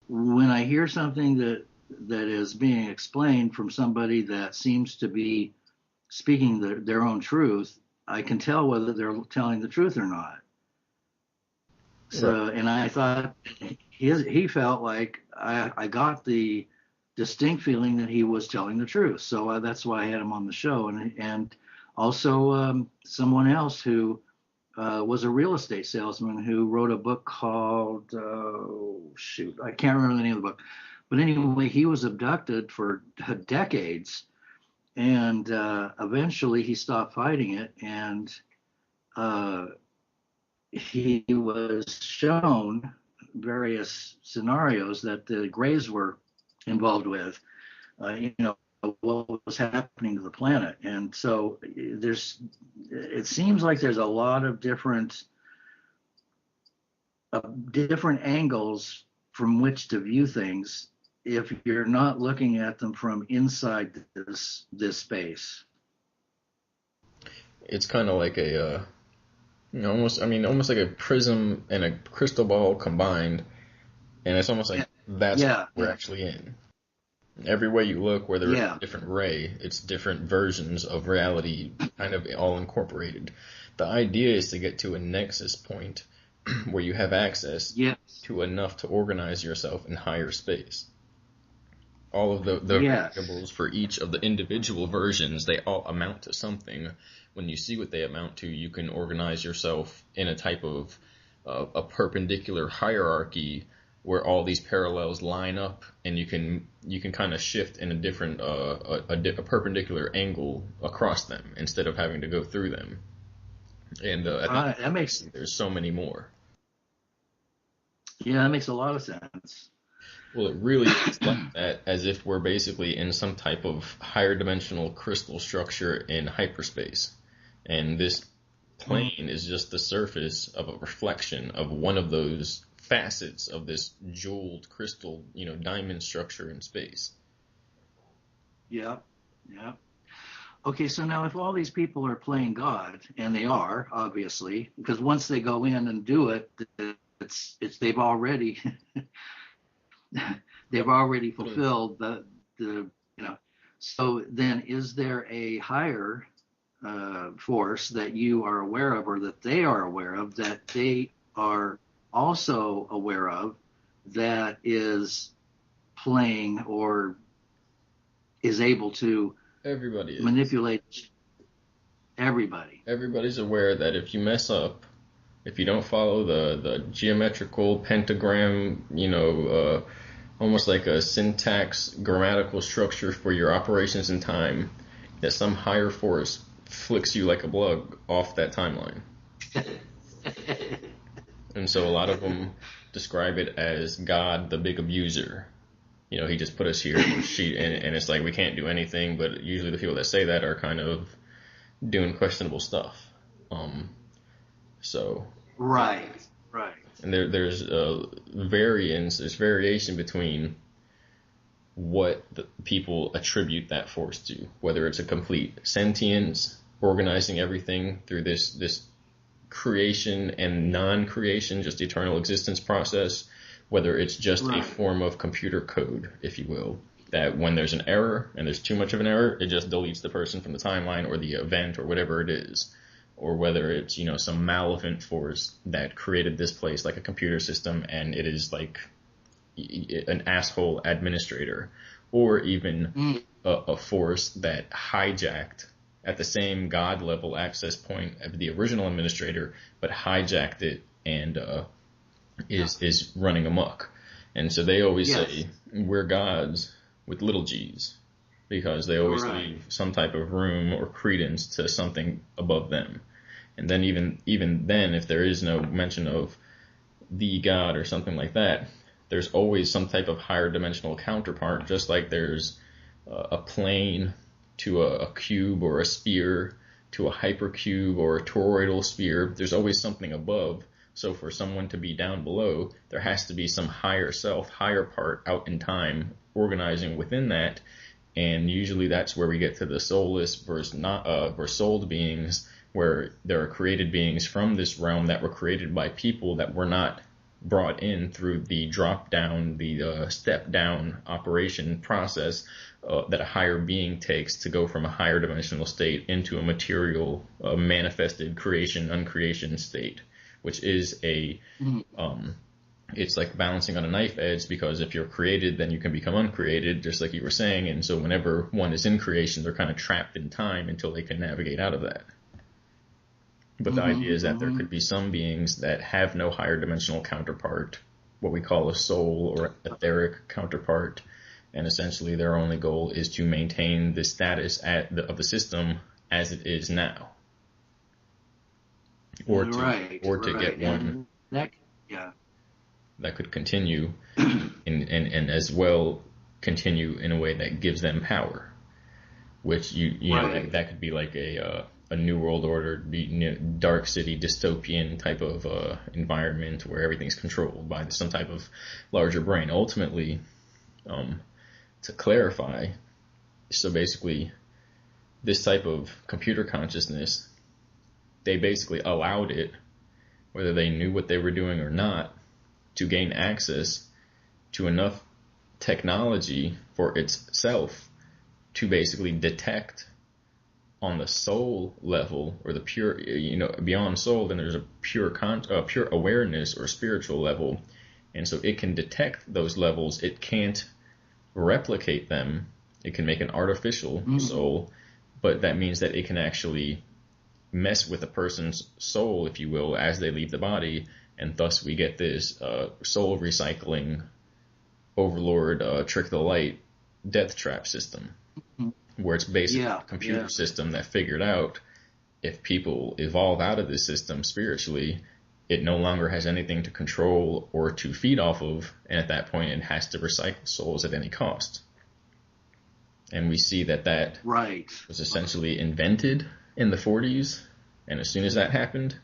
when I hear something that is being explained from somebody that seems to be speaking their own truth, I can tell whether they're telling the truth or not. Right. So, and I thought he felt like I got the distinct feeling that he was telling the truth. So that's why I had him on the show, and also someone else who was a real estate salesman who wrote a book called shoot, I can't remember the name of the book, but anyway, he was abducted for decades, and eventually he stopped fighting it, and uh, he was shown various scenarios that the Greys were involved with, what was happening to the planet. And so it seems like there's a lot of different angles from which to view things if you're not looking at them from inside this space. It's kind of like a almost like a prism and a crystal ball combined, and it's almost like that's what Yeah, we're actually in. Every way you look, whether it's yeah, a different ray, it's different versions of reality, kind of all incorporated. The idea is to get to a nexus point where you have access yes, to enough to organize yourself in higher space. All of the yes. variables for each of the individual versions, they all amount to something. When you see what they amount to, you can organize yourself in a type of a perpendicular hierarchy where all these parallels line up, and you can kind of shift in a different a perpendicular angle across them instead of having to go through them. And I think That makes there's so many more. Yeah, that makes a lot of sense. Well, it really is like that, as if we're basically in some type of higher dimensional crystal structure in hyperspace. And this plane is just the surface of a reflection of one of those facets of this jeweled crystal, diamond structure in space. Yeah, yeah. Okay, so now if all these people are playing God, and they are obviously, because once they go in and do it, it's they've already fulfilled the you know. So then, is there a higher force that you are aware of, or that they are aware of, that they are also aware of, that is playing or is able to Everybody is. manipulate everybody? Everybody's aware that if you mess up, if you don't follow the geometrical pentagram, almost like a syntax grammatical structure for your operations in time, that some higher force flicks you like a plug off that timeline. And so a lot of them describe it as God, the big abuser. He just put us here, and it's like we can't do anything. But usually the people that say that are kind of doing questionable stuff. So Right, right. and there's there's variation between what the people attribute that force to, whether it's a complete sentience, organizing everything through this creation and non-creation, just eternal existence process, whether it's just a Right. form of computer code, if you will, that when there's an error and there's too much of an error, it just deletes the person from the timeline or the event or whatever it is. Or whether it's, some malevolent force that created this place like a computer system, and it is like an asshole administrator, or even a force that hijacked at the same God level access point of the original administrator, but hijacked it and is running amok. And so they always Yes. say we're gods with little g's, because they always Right. leave some type of room or credence to something above them. And then even then, if there is no mention of the God or something like that, there's always some type of higher dimensional counterpart, just like there's a plane to a cube or a sphere to a hypercube or a toroidal sphere. There's always something above. So for someone to be down below, there has to be some higher self, higher part out in time organizing within that. And usually that's where we get to the soulless versus souled beings, where there are created beings from this realm that were created by people that were not brought in through the drop down, the step down operation process that a higher being takes to go from a higher dimensional state into a material, manifested creation, uncreation state, which is it's like balancing on a knife edge, because if you're created, then you can become uncreated, just like you were saying. And so whenever one is in creation, they're kind of trapped in time until they can navigate out of that. But the idea is that there could be some beings that have no higher dimensional counterpart, what we call a soul or etheric counterpart, and essentially their only goal is to maintain the status of the system as it is now, or to get one that could continue and as well continue in a way that gives them power, which you know that could be like a New World Order, Dark City dystopian type of environment where everything's controlled by some type of larger brain. Ultimately, to clarify, so basically this type of computer consciousness, they basically allowed it, whether they knew what they were doing or not, to gain access to enough technology for itself to basically detect on the soul level, or the pure, beyond soul, then there's a pure awareness or spiritual level. And so it can detect those levels. It can't replicate them. It can make an artificial soul, but that means that it can actually mess with a person's soul, if you will, as they leave the body. And thus we get this soul recycling overlord, trick the light, death trap system, where it's basically a computer system that figured out if people evolve out of this system spiritually, it no longer has anything to control or to feed off of, and at that point it has to recycle souls at any cost. And we see that was essentially invented in the 40s, and as soon as that happened,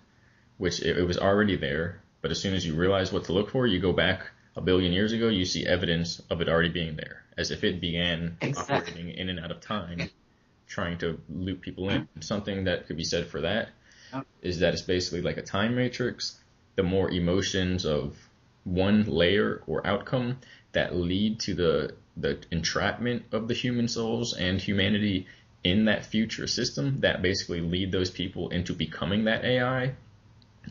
which it was already there, but as soon as you realize what to look for, you go back a billion years ago, you see evidence of it already being there, as if it began operating in and out of time, trying to loop people in. Something that could be said for that is that it's basically like a time matrix. The more emotions of one layer or outcome that lead to the entrapment of the human souls and humanity in that future system, that basically lead those people into becoming that AI,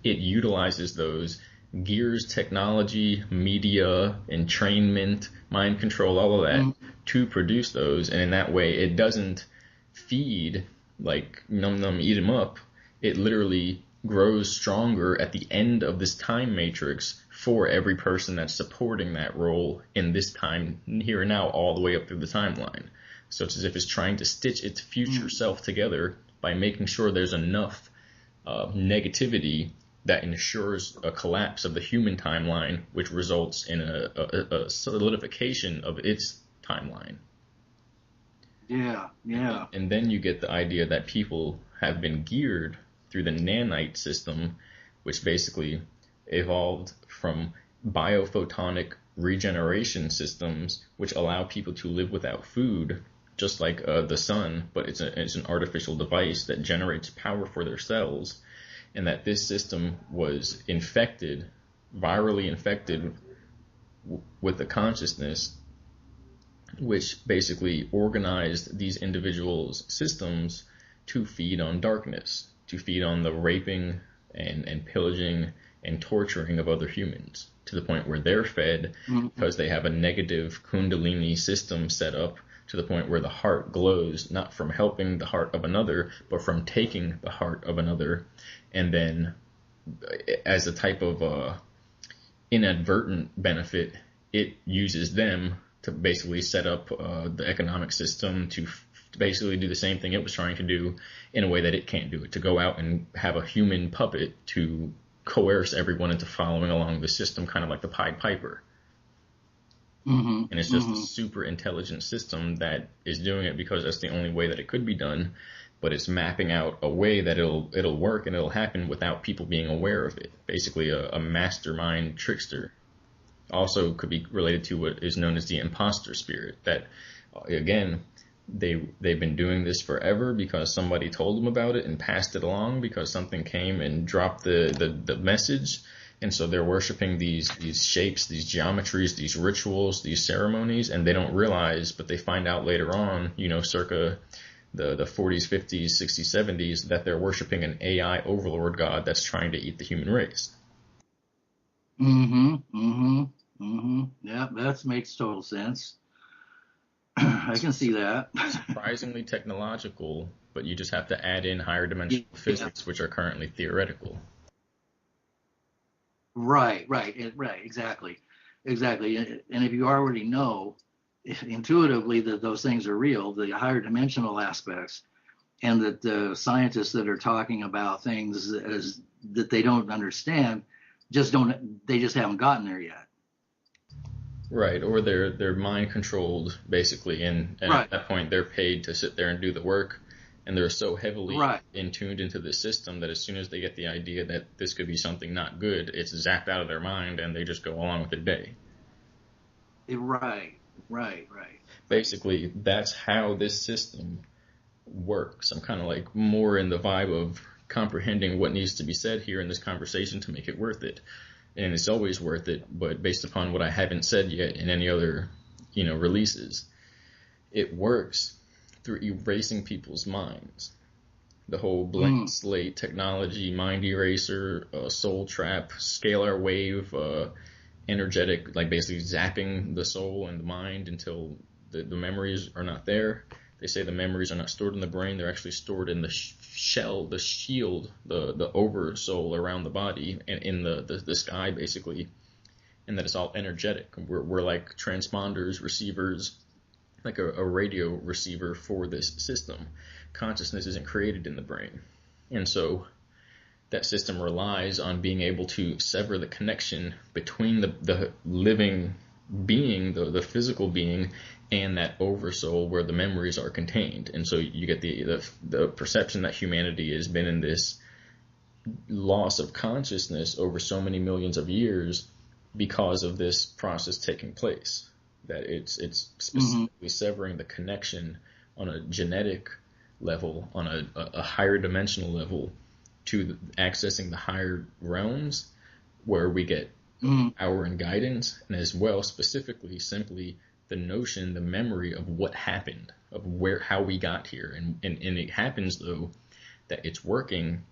it utilizes those gears, technology, media, entrainment, mind control, all of that to produce those. And in that way, it doesn't feed like num eat 'em up. It literally grows stronger at the end of this time matrix for every person that's supporting that role in this time, here and now, all the way up through the timeline. So it's as if it's trying to stitch its future self together by making sure there's enough negativity that ensures a collapse of the human timeline, which results in a solidification of its timeline. And then you get the idea that people have been geared through the nanite system, which basically evolved from biophotonic regeneration systems, which allow people to live without food, just like the sun, but it's an artificial device that generates power for their cells. And that this system was virally infected with the consciousness, which basically organized these individuals' systems to feed on darkness, to feed on the raping and pillaging and torturing of other humans, to the point where they're fed because they have a negative kundalini system set up, to the point where the heart glows, not from helping the heart of another, but from taking the heart of another. And then as a type of inadvertent benefit, it uses them to basically set up the economic system to basically do the same thing it was trying to do in a way that it can't do it, to go out and have a human puppet to coerce everyone into following along the system, kind of like the Pied Piper. And it's just a super intelligent system that is doing it because that's the only way that it could be done, but it's mapping out a way that it'll work and it'll happen without people being aware of it. Basically a mastermind trickster. Also could be related to what is known as the imposter spirit, that again, they've been doing this forever because somebody told them about it and passed it along because something came and dropped the message. And so they're worshiping these shapes, these geometries, these rituals, these ceremonies, and they don't realize, but they find out later on, circa the 40s, 50s, 60s, 70s, that they're worshiping an AI overlord god that's trying to eat the human race. Mm-hmm. Mm-hmm. Mm-hmm. Yeah, that makes total sense. I can see that. Surprisingly technological, but you just have to add in higher dimensional Yeah. physics, which are currently theoretical. Right, exactly. Exactly. And if you already know intuitively that those things are real, the higher dimensional aspects, and that the scientists that are talking about things as that they don't understand they just haven't gotten there yet. Right, or they're mind controlled basically, and Right, at that point they're paid to sit there and do the work, and they're so heavily right, tuned into the system that as soon as they get the idea that this could be something not good, it's zapped out of their mind and they just go along with their day. right, right. Basically, that's how this system works. I'm kind of like more in the vibe of comprehending what needs to be said here in this conversation to make it worth it. And it's always worth it, but based upon what I haven't said yet in any other, releases, it works through erasing people's minds. The whole blank slate technology, mind eraser, soul trap, scalar wave, energetic, like basically zapping the soul and the mind until the memories are not there. They say the memories are not stored in the brain; they're actually stored in the shell, the shield, the oversoul around the body and in the sky, basically. And that it's all energetic. We're like transponders, receivers, like a radio receiver for this system. Consciousness isn't created in the brain, and so that system relies on being able to sever the connection between the living being, the physical being, and that oversoul where the memories are contained. And so you get the perception that humanity has been in this loss of consciousness over so many millions of years because of this process taking place. That it's specifically severing the connection on a genetic level, on a higher dimensional level, to accessing the higher realms where we get power and guidance, and as well specifically simply the notion, the memory of what happened, of how we got here. And it happens though that it's working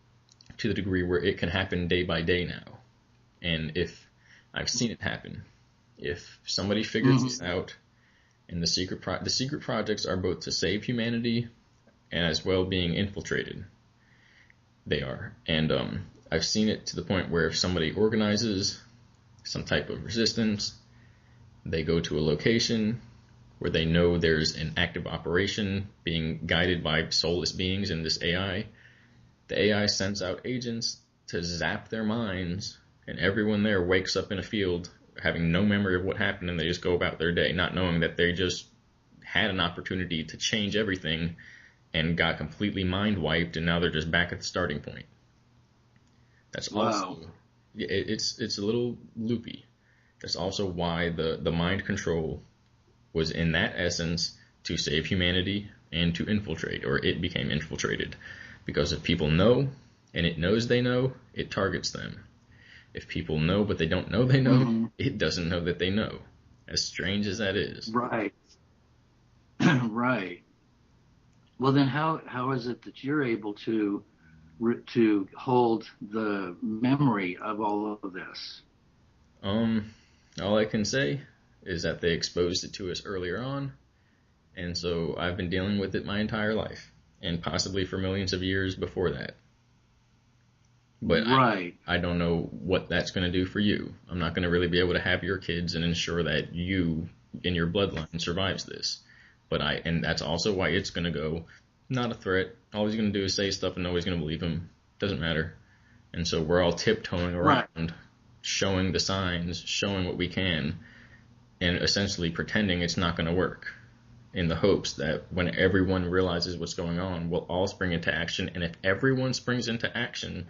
to the degree where it can happen day by day now. And if I've seen it happen, if somebody figures this out, and the secret projects are both to save humanity and as well being infiltrated. They are. And I've seen it to the point where if somebody organizes some type of resistance, they go to a location where they know there's an active operation being guided by soulless beings in this AI. The AI sends out agents to zap their minds, and everyone there wakes up in a field having no memory of what happened, and they just go about their day, not knowing that they just had an opportunity to change everything and got completely mind wiped, and now they're just back at the starting point. That's also, it's a little loopy. That's also why the mind control was in that essence to save humanity and to infiltrate, or it became infiltrated. Because if people know, and it knows they know, it targets them. If people know but they don't know they know, it doesn't know that they know. As strange as that is. Right. Right. Well, then how is it that you're able to hold the memory of all of this? All I can say is that they exposed it to us earlier on, and so I've been dealing with it my entire life, and possibly for millions of years before that. But right. I don't know what that's going to do for you. I'm not going to really be able to have your kids and ensure that you in your bloodline survives this. And that's also why it's going to go, not a threat. All he's going to do is say stuff and nobody's going to believe him. Doesn't matter. And so we're all tiptoeing around, showing the signs, showing what we can, and essentially pretending it's not going to work, in the hopes that when everyone realizes what's going on, we'll all spring into action. And if everyone springs into action,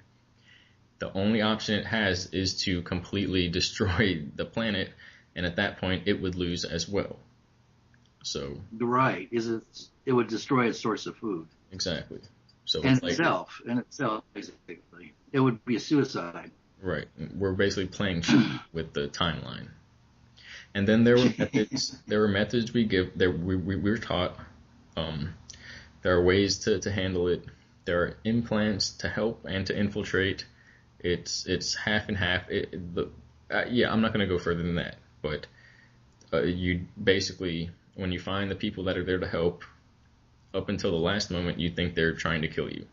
the only option it has is to completely destroy the planet, and at that point it would lose as well. So right, it would destroy its source of food. Exactly. So and itself, basically, it would be a suicide. Right. We're basically playing with the timeline. And then there were methods. There were methods we were taught. There are ways to handle it. There are implants to help and to infiltrate. It's half and half. I'm not going to go further than that. But you basically, when you find the people that are there to help, up until the last moment, you think they're trying to kill you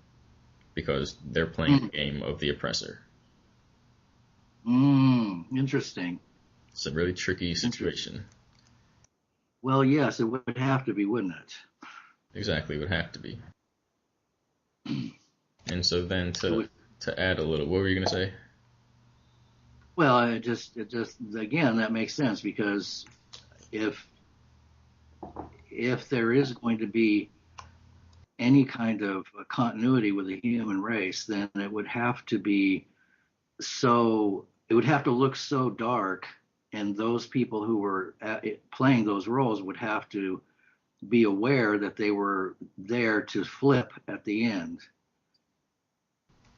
because they're playing the game of the oppressor. Interesting. It's a really tricky situation. Well, yes, it would have to be, wouldn't it? Exactly, it would have to be. And so then to add a little, what were you going to say? Well, it just again, that makes sense, because if there is going to be any kind of a continuity with the human race, then it would have to be it would have to look so dark, and those people who were playing those roles would have to be aware that they were there to flip at the end,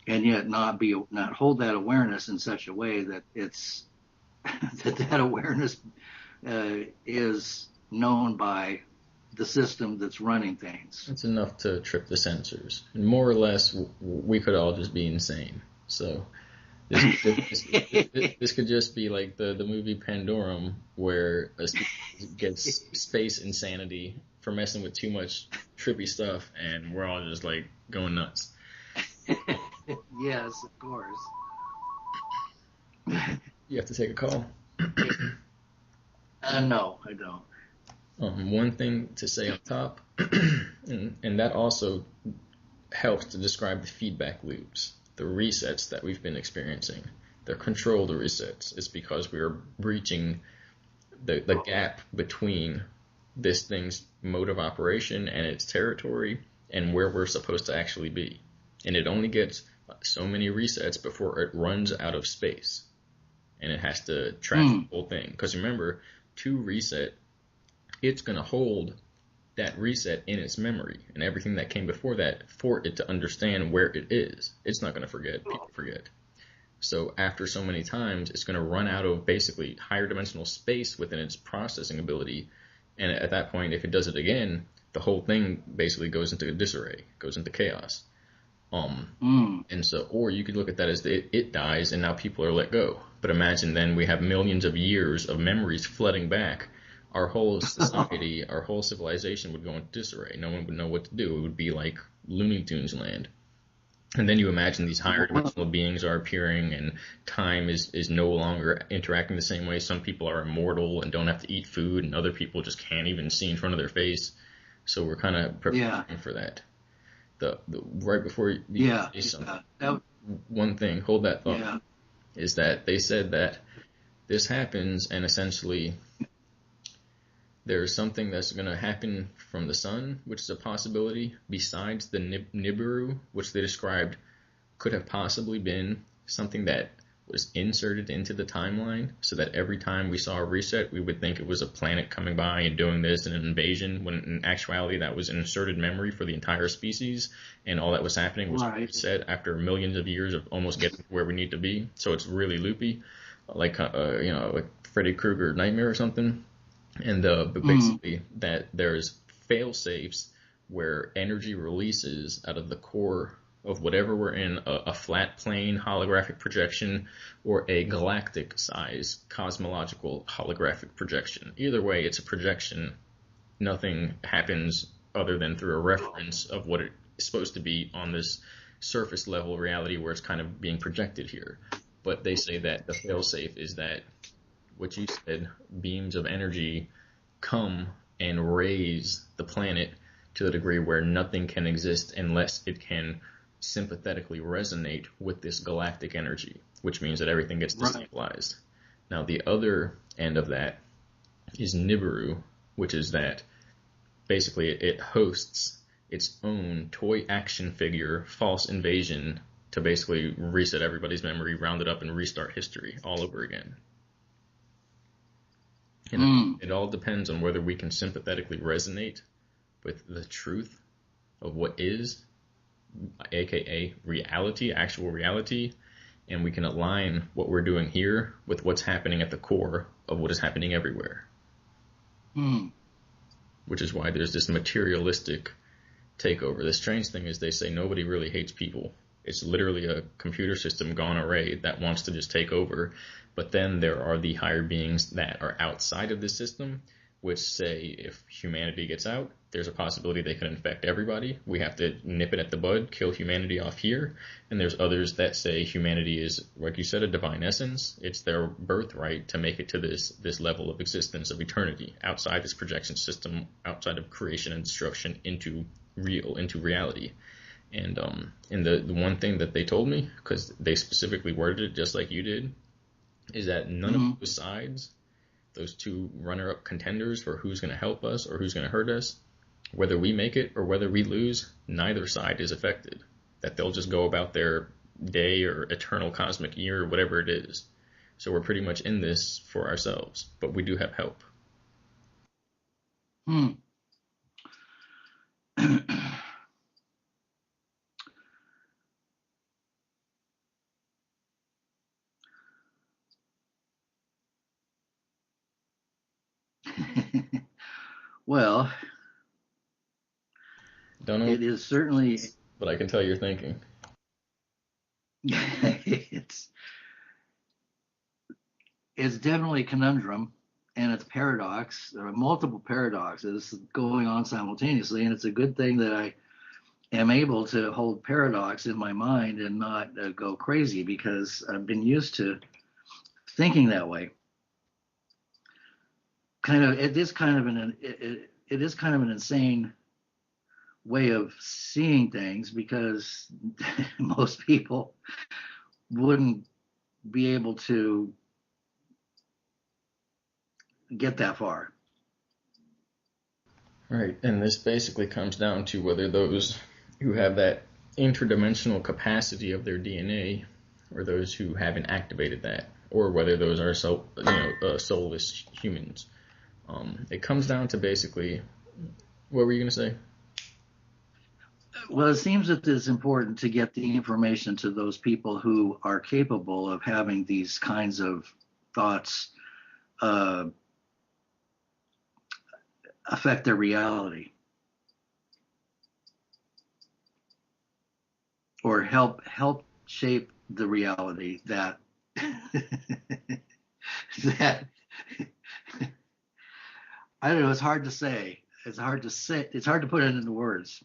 and yet not hold that awareness in such a way that it's that awareness is known by the system that's running things. It's enough to trip the sensors. And more or less, we could all just be insane. So this could just be like the movie Pandorum, where a gets space insanity for messing with too much trippy stuff, and we're all just like going nuts. Yes, of course. You have to take a call. No, I don't. One thing to say on top, and that also helps to describe the feedback loops, the resets that we've been experiencing. They're controlled resets. It's because we are breaching the gap between this thing's mode of operation and its territory and where we're supposed to actually be. And it only gets so many resets before it runs out of space. And it has to trash the whole thing. Because remember, to reset, it's going to hold that reset in its memory and everything that came before that for it to understand where it is. It's not going to forget. People forget. So after so many times, it's going to run out of basically higher dimensional space within its processing ability. And at that point, if it does it again, the whole thing basically goes into disarray, goes into chaos. And so, or you could look at that as it dies and now people are let go. But imagine then we have millions of years of memories flooding back. Our whole society, our whole civilization would go into disarray. No one would know what to do. It would be like Looney Tunes land. And then you imagine these higher dimensional beings are appearing, and time is no longer interacting the same way. Some people are immortal and don't have to eat food, and other people just can't even see in front of their face. So we're kind of preparing for that. The right before you say something, one thing, hold that thought, is that they said that this happens, and essentially there's something that's going to happen from the sun, which is a possibility, besides the Nibiru, which they described could have possibly been something that was inserted into the timeline, so that every time we saw a reset, we would think it was a planet coming by and doing this and an invasion, when in actuality that was an inserted memory for the entire species, and all that was happening was reset after millions of years of almost getting where we need to be. So it's really loopy, like like Freddy Krueger Nightmare or something. And but basically that there's fail safes where energy releases out of the core of whatever we're in, a flat plane holographic projection or a galactic size cosmological holographic projection. Either way, it's a projection. Nothing happens other than through a reference of what it is supposed to be on this surface level reality where it's kind of being projected here. But they say that the failsafe is that what you said, beams of energy come and raise the planet to the degree where nothing can exist unless it can sympathetically resonate with this galactic energy, which means that everything gets destabilized. Now, the other end of that is Nibiru, which is that basically it hosts its own toy action figure false invasion to basically reset everybody's memory, round it up, and restart history all over again. And it all depends on whether we can sympathetically resonate with the truth of what is, aka reality, actual reality, and we can align what we're doing here with what's happening at the core of what is happening everywhere. Which is why there's this materialistic takeover. The strange thing is they say nobody really hates people. It's literally a computer system gone array that wants to just take over. But then there are the higher beings that are outside of the system, which say if humanity gets out, there's a possibility they can infect everybody. We have to nip it at the bud, kill humanity off here. And there's others that say humanity is, like you said, a divine essence. It's their birthright to make it to this level of existence of eternity, outside this projection system, outside of creation and destruction into reality. And the one thing that they told me, because they specifically worded it just like you did, is that none of those sides, those two runner-up contenders for who's going to help us or who's going to hurt us, whether we make it or whether we lose, neither side is affected. That they'll just go about their day or eternal cosmic year or whatever it is. So we're pretty much in this for ourselves, but we do have help. Well, don't know. It is certainly. But I can tell you're thinking. It's definitely a conundrum, and it's paradox. There are multiple paradoxes going on simultaneously, and it's a good thing that I am able to hold paradox in my mind and not go crazy, because I've been used to thinking that way. It is kind of an insane way of seeing things, because most people wouldn't be able to get that far. Right, and this basically comes down to whether those who have that interdimensional capacity of their DNA, or those who haven't activated that, or whether those are soulless humans. It comes down to basically, what were you going to say? Well, it seems that it's important to get the information to those people who are capable of having these kinds of thoughts affect their reality, or help shape the reality that that I don't know. It's hard to say. It's hard to put it into words.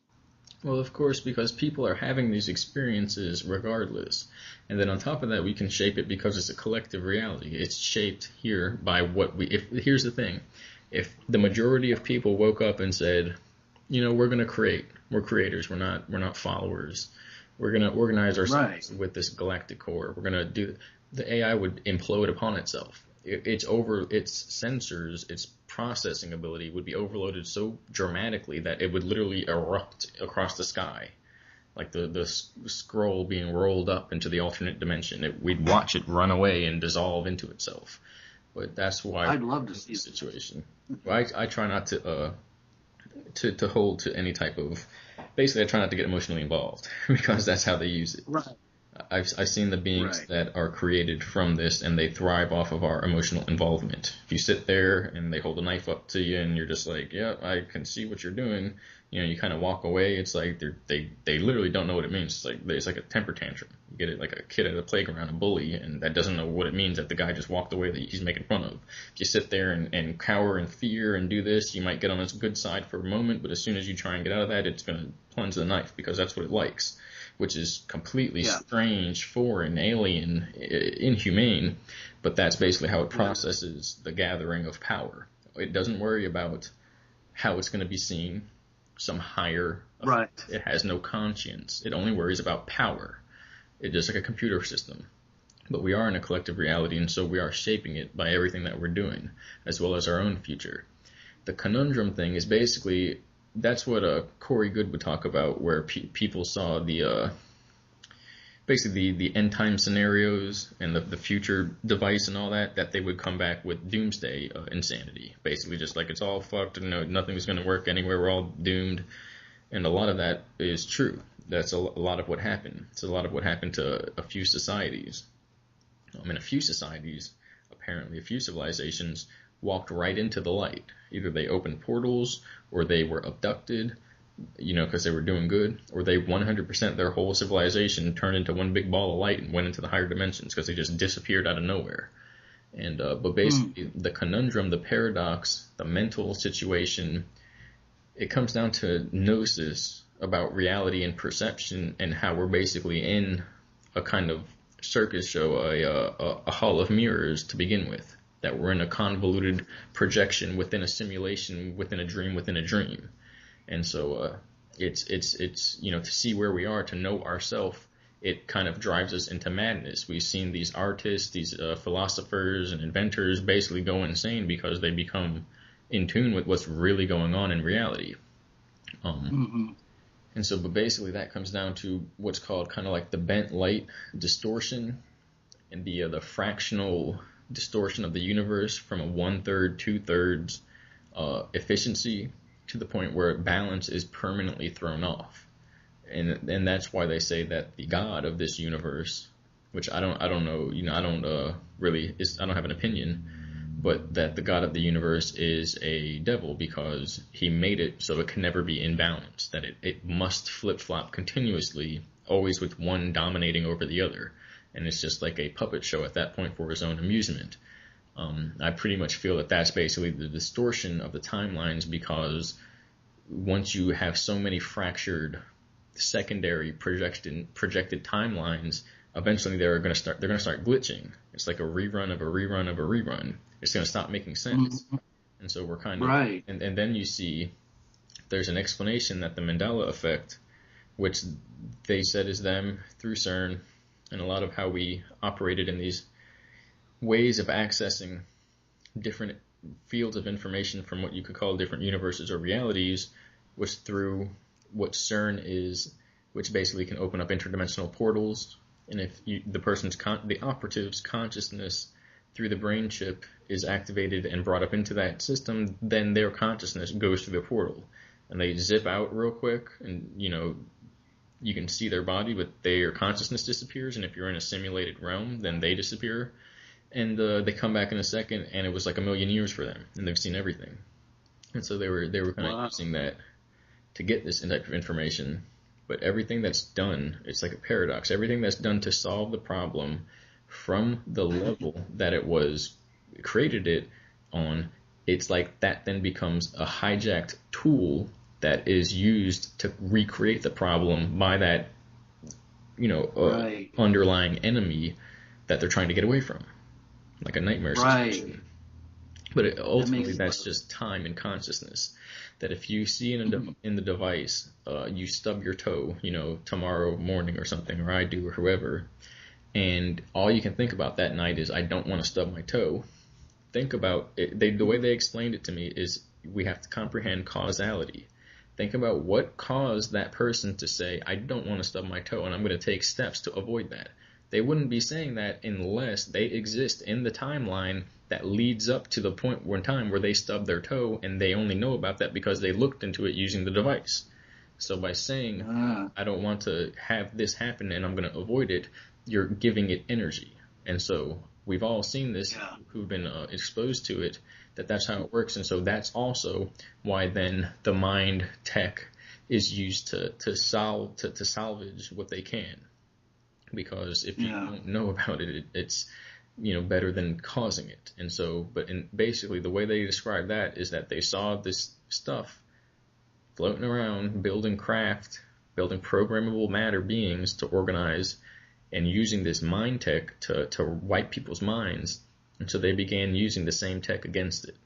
Well, of course, because people are having these experiences regardless. And then on top of that, we can shape it because it's a collective reality. It's shaped here by what here's the thing. If the majority of people woke up and said, we're going to create, we're creators, we're not followers. We're going to organize ourselves with this galactic core. We're going to do, the AI would implode upon itself. Its sensors, its processing ability would be overloaded so dramatically that it would literally erupt across the sky, like the scroll being rolled up into the alternate dimension. We'd watch it run away and dissolve into itself. But that's why I'd love to see the situation. I try not to hold to any type of. Basically, I try not to get emotionally involved because that's how they use it. Right. I've seen the beings that are created from this, and they thrive off of our emotional involvement. If you sit there and they hold a knife up to you, and you're just like, "Yeah, I can see what you're doing," you kind of walk away. It's like they literally don't know what it means. It's like a temper tantrum. You get it like a kid at a playground, a bully, and that doesn't know what it means that the guy just walked away that he's making fun of. If you sit there and cower in fear and do this, you might get on its good side for a moment, but as soon as you try and get out of that, it's going to plunge the knife because that's what it likes. Which is completely strange, foreign, alien, inhumane, but that's basically how it processes the gathering of power. It doesn't worry about how it's going to be seen, some higher effect. It has no conscience. It only worries about power. It's just like a computer system. But we are in a collective reality, and so we are shaping it by everything that we're doing, as well as our own future. The conundrum thing is basically... That's what Corey Good would talk about, where people saw basically the end time scenarios and the future device and all that they would come back with doomsday insanity. Basically, just like it's all fucked and nothing's going to work anywhere. We're all doomed, and a lot of that is true. that's a lot of what happened. It's a lot of what happened to a few societies. In a few societies, apparently a few civilizations walked right into the light. Either they opened portals, or they were abducted, because they were doing good, or they 100% their whole civilization turned into one big ball of light and went into the higher dimensions because they just disappeared out of nowhere. And but basically, the conundrum, the paradox, the mental situation, it comes down to gnosis about reality and perception, and how we're basically in a kind of circus show, a hall of mirrors to begin with. That we're in a convoluted projection within a simulation, within a dream, within a dream. And so it's to see where we are, to know ourselves, it kind of drives us into madness. We've seen these artists, these philosophers and inventors basically go insane because they become in tune with what's really going on in reality. And so, but basically that comes down to what's called kind of like the bent light distortion, and the fractional distortion of the universe from a 1/3, 2/3 efficiency to the point where balance is permanently thrown off. And that's why they say that the God of this universe, which I don't know, I don't I don't have an opinion, but that the God of the universe is a devil because he made it so it can never be in balance, that it must flip-flop continuously, always with one dominating over the other. And it's just like a puppet show at that point for his own amusement. I pretty much feel that that's basically the distortion of the timelines, because once you have so many fractured secondary projected timelines, eventually they're going to start glitching. It's like a rerun of a rerun of a rerun. It's going to stop making sense. And so we're kind of right. And then you see there's an explanation that the Mandela effect, which they said is them through CERN, and a lot of how we operated in these ways of accessing different fields of information from what you could call different universes or realities, was through what CERN is, which basically can open up interdimensional portals. And if the operative's consciousness through the brain chip is activated and brought up into that system, then their consciousness goes through the portal, and they zip out real quick, and you can see their body, but their consciousness disappears. And if you're in a simulated realm, then they disappear, and they come back in a second, and it was like 1,000,000 years for them, and they've seen everything. And so they were kind of using that to get this type of information. But everything that's done, it's like a paradox. Everything that's done to solve the problem from the level that it was created it on, it's like that then becomes a hijacked tool that is used to recreate the problem by that, right. underlying enemy that they're trying to get away from, like a nightmare situation. Right. But ultimately, that's just time and consciousness. That if you see in the device, you stub your toe, tomorrow morning or something, or I do, or whoever, and all you can think about that night is, I don't want to stub my toe. Think about it. The way they explained it to me is, we have to comprehend causality. Think about what caused that person to say, I don't want to stub my toe, and I'm going to take steps to avoid that. They wouldn't be saying that unless they exist in the timeline that leads up to the point in time where they stubbed their toe, and they only know about that because they looked into it using the device. So by saying, I don't want to have this happen and I'm going to avoid it, you're giving it energy. And so we've all seen this, who've been exposed to it, that's how it works. And so that's also why then the mind tech is used to salvage what they can. Because if you don't know about it, it's better than causing it. And so, basically the way they describe that is that they saw this stuff floating around, building craft, building programmable matter beings to organize, and using this mind tech to wipe people's minds. And so they began using the same tech against it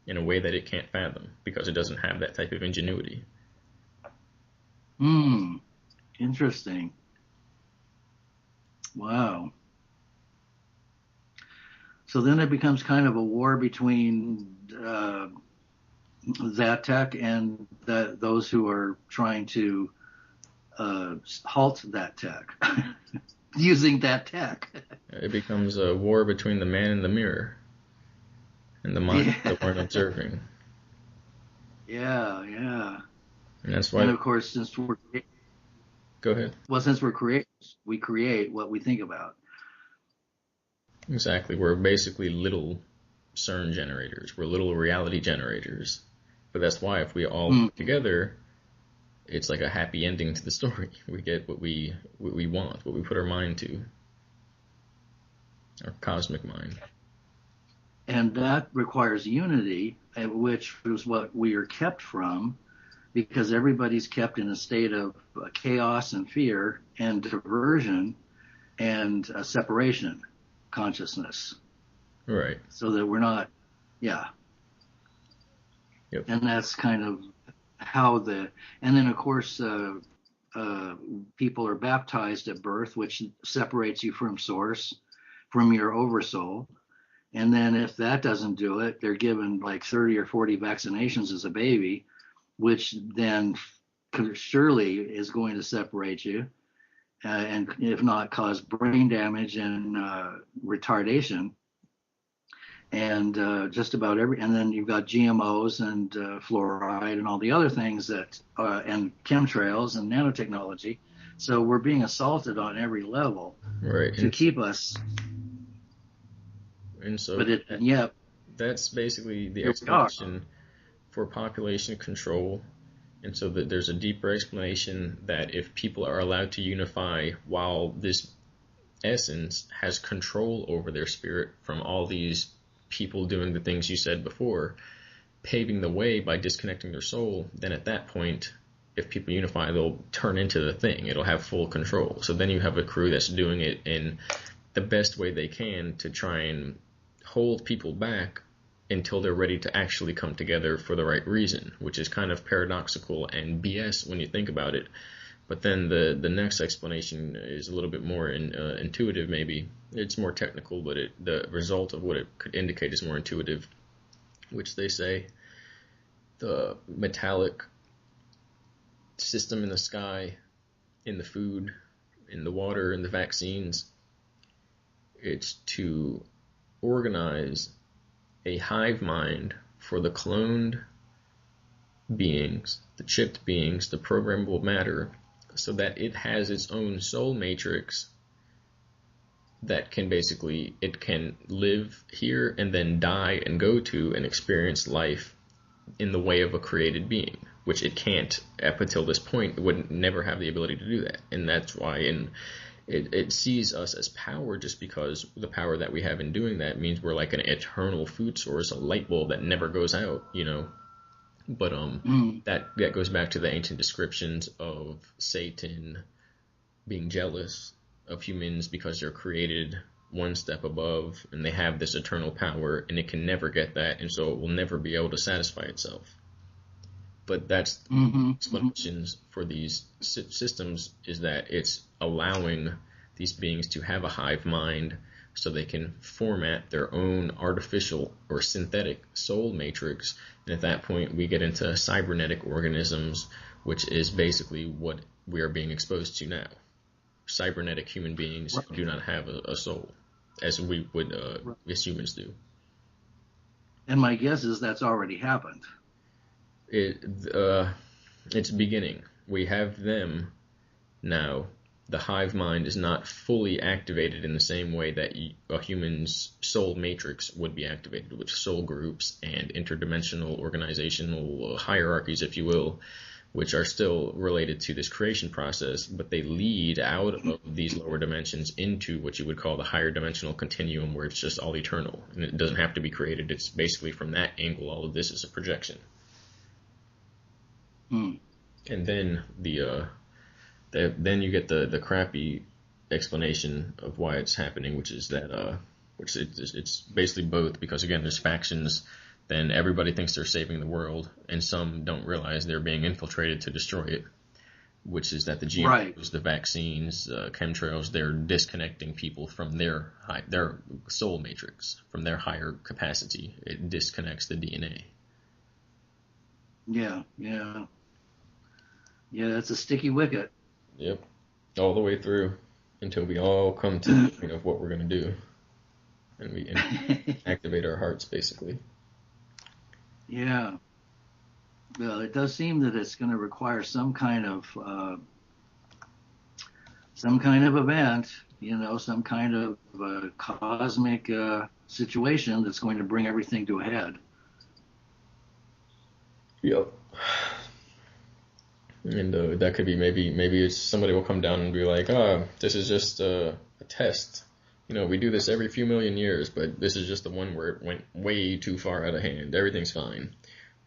in a way that it can't fathom, because it doesn't have that type of ingenuity. Interesting. Wow. So then it becomes kind of a war between that tech and those who are trying to halt that tech, using that tech. It becomes a war between the man in the mirror and the mind that weren't observing. Yeah. And that's why. And of course, Go ahead. Well, since we're creators, we create what we think about. Exactly. We're basically little CERN generators. We're little reality generators. But that's why if we all Mm. work together, it's like a happy ending to the story. We get what we want, what we put our mind to, our cosmic mind. And that requires unity, which is what we are kept from, because everybody's kept in a state of chaos and fear and diversion and separation consciousness, Right. so that we're not, yeah. Yep. And that's kind of how and then of course, people are baptized at birth, which separates you from source, from your oversoul. And then if that doesn't do it, they're given like 30 or 40 vaccinations as a baby, which then surely is going to separate you, and if not cause brain damage and retardation. And just about and then you've got GMOs and fluoride and all the other things that, and chemtrails and nanotechnology. So we're being assaulted on every level Right. to keep us. And so But yeah, that's basically the here we are. explanation for population control. And so that there's a deeper explanation that if people are allowed to unify while this essence has control over their spirit from all these people doing the things you said before, paving the way by disconnecting their soul, then at that point, if people unify, they'll turn into the thing. It'll have full control. So then you have a crew that's doing it in the best way they can to try and hold people back until they're ready to actually come together for the right reason, which is kind of paradoxical and BS when you think about it. But then the next explanation is a little bit more intuitive, maybe. It's more technical, but the result of what it could indicate is more intuitive, which they say the metallic system in the sky, in the food, in the water, in the vaccines, it's to organize a hive mind for the cloned beings, the chipped beings, the programmable matter, so that it has its own soul matrix that can basically, it can live here and then die and go to and experience life in the way of a created being, which it can't up until this point. It would never have the ability to do that. And that's why it sees us as power, just because the power that we have in doing that means we're like an eternal food source, a light bulb that never goes out, you know. But that goes back to the ancient descriptions of Satan being jealous of humans because they're created one step above and they have this eternal power, and it can never get that, and so it will never be able to satisfy itself. But that's explanations for these systems, is that it's allowing these beings to have a hive mind so they can format their own artificial or synthetic soul matrix. And at that point, we get into cybernetic organisms, which is basically what we are being exposed to now. Cybernetic human beings who do not have a soul, as we would, as humans do. And my guess is that's already happened. It's beginning. We have them now. The hive mind is not fully activated in the same way that a human's soul matrix would be activated, with soul groups and interdimensional organizational hierarchies, if you will, which are still related to this creation process, but they lead out of these lower dimensions into what you would call the higher dimensional continuum, where it's just all eternal, and it doesn't have to be created. It's basically from that angle, all of this is a projection. And then then you get the crappy explanation of why it's happening, which is that it's basically both, because again, there's factions. Then everybody thinks they're saving the world, and some don't realize they're being infiltrated to destroy it. Which is that the GMOs, the vaccines, chemtrails, they're disconnecting people from their soul matrix, from their higher capacity. It disconnects the DNA. Yeah, that's a sticky wicket. Yep, all the way through until we all come to the point of what we're going to do, and we activate our hearts, basically. Yeah. Well, it does seem that it's going to require some kind of some kind of event, some kind of cosmic situation that's going to bring everything to a head. Yep. And that could be maybe it's somebody will come down and be like, this is just a test. We do this every few million years, but this is just the one where it went way too far out of hand. Everything's fine.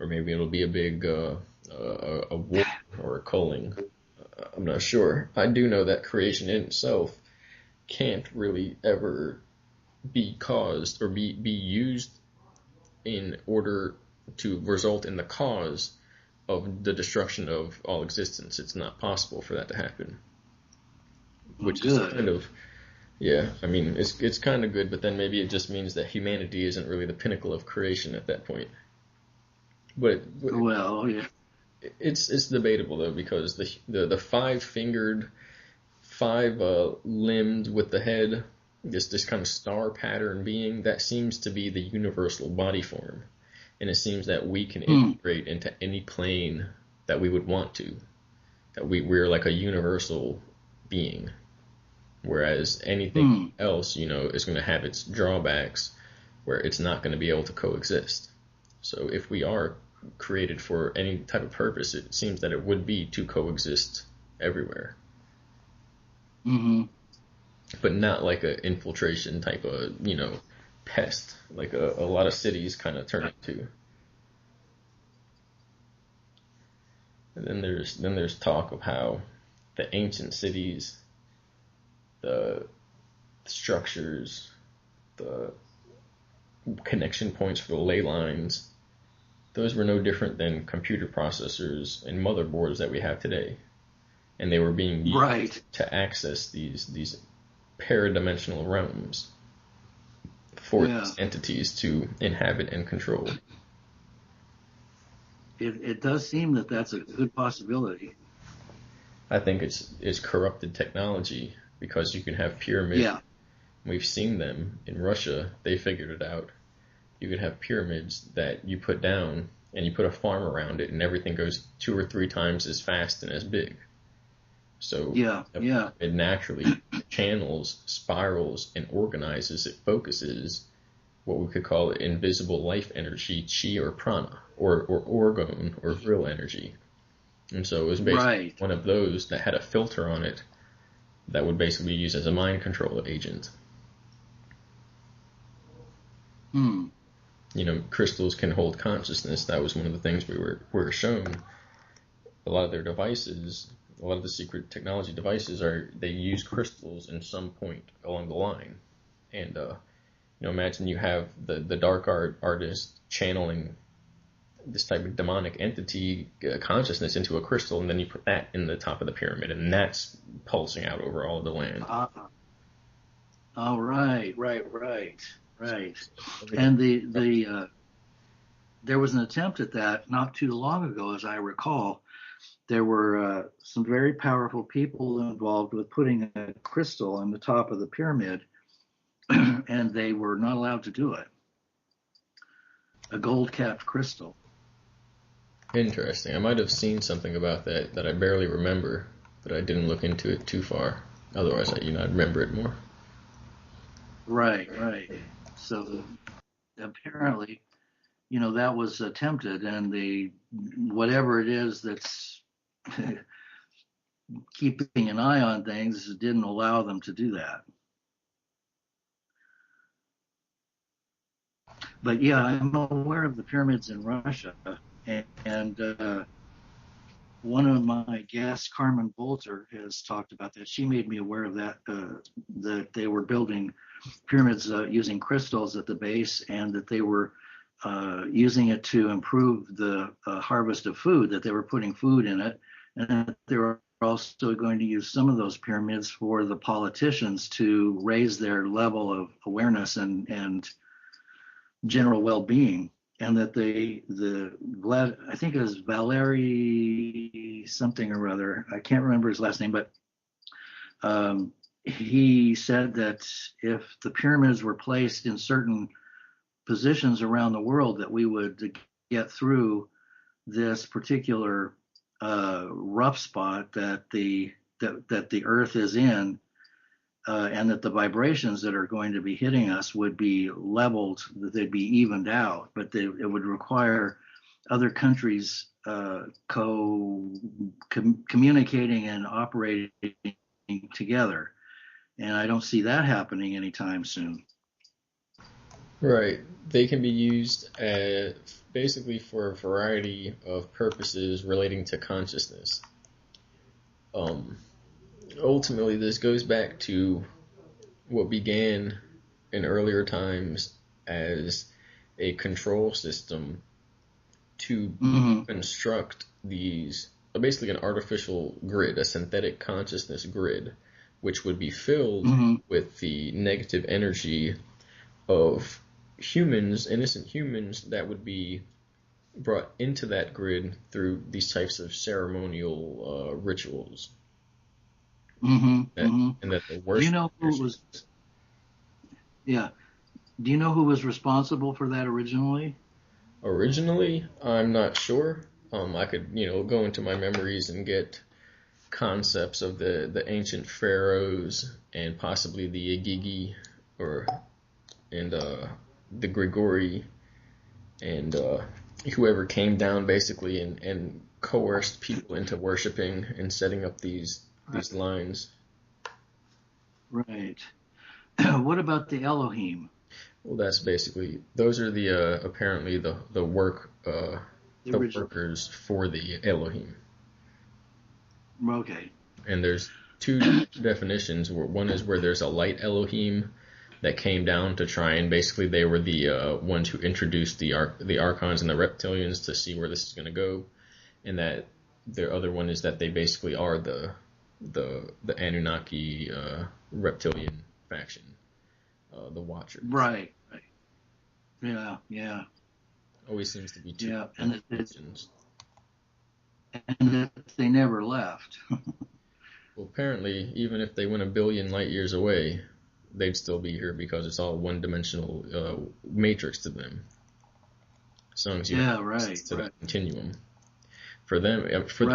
Or maybe it'll be a big a war or a culling. I'm not sure. I do know that creation in itself can't really ever be caused or be used in order to result in the cause of the destruction of all existence. It's not possible for that to happen. Which is kind of, yeah, I mean, it's kind of good, but then maybe it just means that humanity isn't really the pinnacle of creation at that point. But well, yeah, it's debatable though, because the five-fingered, five-limbed with the head, this kind of star pattern being, that seems to be the universal body form. And it seems that we can integrate into any plane that we would want to. That we're like a universal being. Whereas anything else, is going to have its drawbacks where it's not going to be able to coexist. So if we are created for any type of purpose, it seems that it would be to coexist everywhere. Mm-hmm. But not like an infiltration type of, pest, like a lot of cities kind of turn into. And then there's talk of how the ancient cities, the structures, the connection points for the ley lines, those were no different than computer processors and motherboards that we have today. And they were being used to access these paradimensional realms for these entities to inhabit and control. It does seem that that's a good possibility. I think it's corrupted technology, because you can have pyramids. Yeah. We've seen them in Russia. They figured it out. You can have pyramids that you put down and you put a farm around it, and everything goes 2 or 3 times as fast and as big. So it naturally channels, spirals, and organizes. It focuses what we could call invisible life energy, chi or prana, or orgone, or real energy. And so it was basically one of those that had a filter on it that would basically be used as a mind control agent. Crystals can hold consciousness. That was one of the things we were shown. A lot of their devices, a lot of the secret technology devices, they use crystals in some point along the line. And imagine you have the dark artist channeling this type of demonic entity consciousness into a crystal, and then you put that in the top of the pyramid, and that's pulsing out over all of the land. Oh, right. And there was an attempt at that not too long ago, as I recall. There were some very powerful people involved with putting a crystal on the top of the pyramid, and they were not allowed to do it. A gold-capped crystal. Interesting. I might have seen something about that I barely remember, but I didn't look into it too far. Otherwise, I'd remember it more. Right. So apparently, that was attempted, and whatever it is that's keeping an eye on things didn't allow them to do that. But yeah, I'm aware of the pyramids in Russia, and one of my guests, Carmen Bolter, has talked about that. She made me aware of that, that they were building pyramids using crystals at the base, and that they were using it to improve the harvest of food, that they were putting food in it, and that they were also going to use some of those pyramids for the politicians to raise their level of awareness and general well-being. And that I think it was Valery something or other, I can't remember his last name, but he said that if the pyramids were placed in certain positions around the world, that we would get through this particular rough spot that the that the Earth is in, and that the vibrations that are going to be hitting us would be leveled, that they'd be evened out, but it would require other countries communicating and operating together. And I don't see that happening anytime soon. Right. They can be used basically for a variety of purposes relating to consciousness. Ultimately, this goes back to what began in earlier times as a control system to construct these, basically an artificial grid, a synthetic consciousness grid, which would be filled with the negative energy of humans, innocent humans, that would be brought into that grid through these types of ceremonial rituals. And that the worship. Do you know who was? Yeah. Do you know who was responsible for that originally? Originally, I'm not sure. I could, go into my memories and get concepts of the ancient pharaohs and possibly the Igigi and the Grigori and whoever came down basically and coerced people into worshiping and setting up these lines. Right. What about the Elohim? Well, that's basically, those are the apparently the workers for the Elohim. Okay. And there's two definitions. One is where there's a light Elohim that came down to try, and basically they were the ones who introduced the Archons and the Reptilians to see where this is going to go, and that the other one is that they basically are the Anunnaki reptilian faction, the Watchers. Right. Yeah. Always seems to be two. Yeah, and that they never left. Well, apparently, even if they went a billion light years away, they'd still be here because it's all one-dimensional matrix to them. As long as you have access to that continuum. For them, for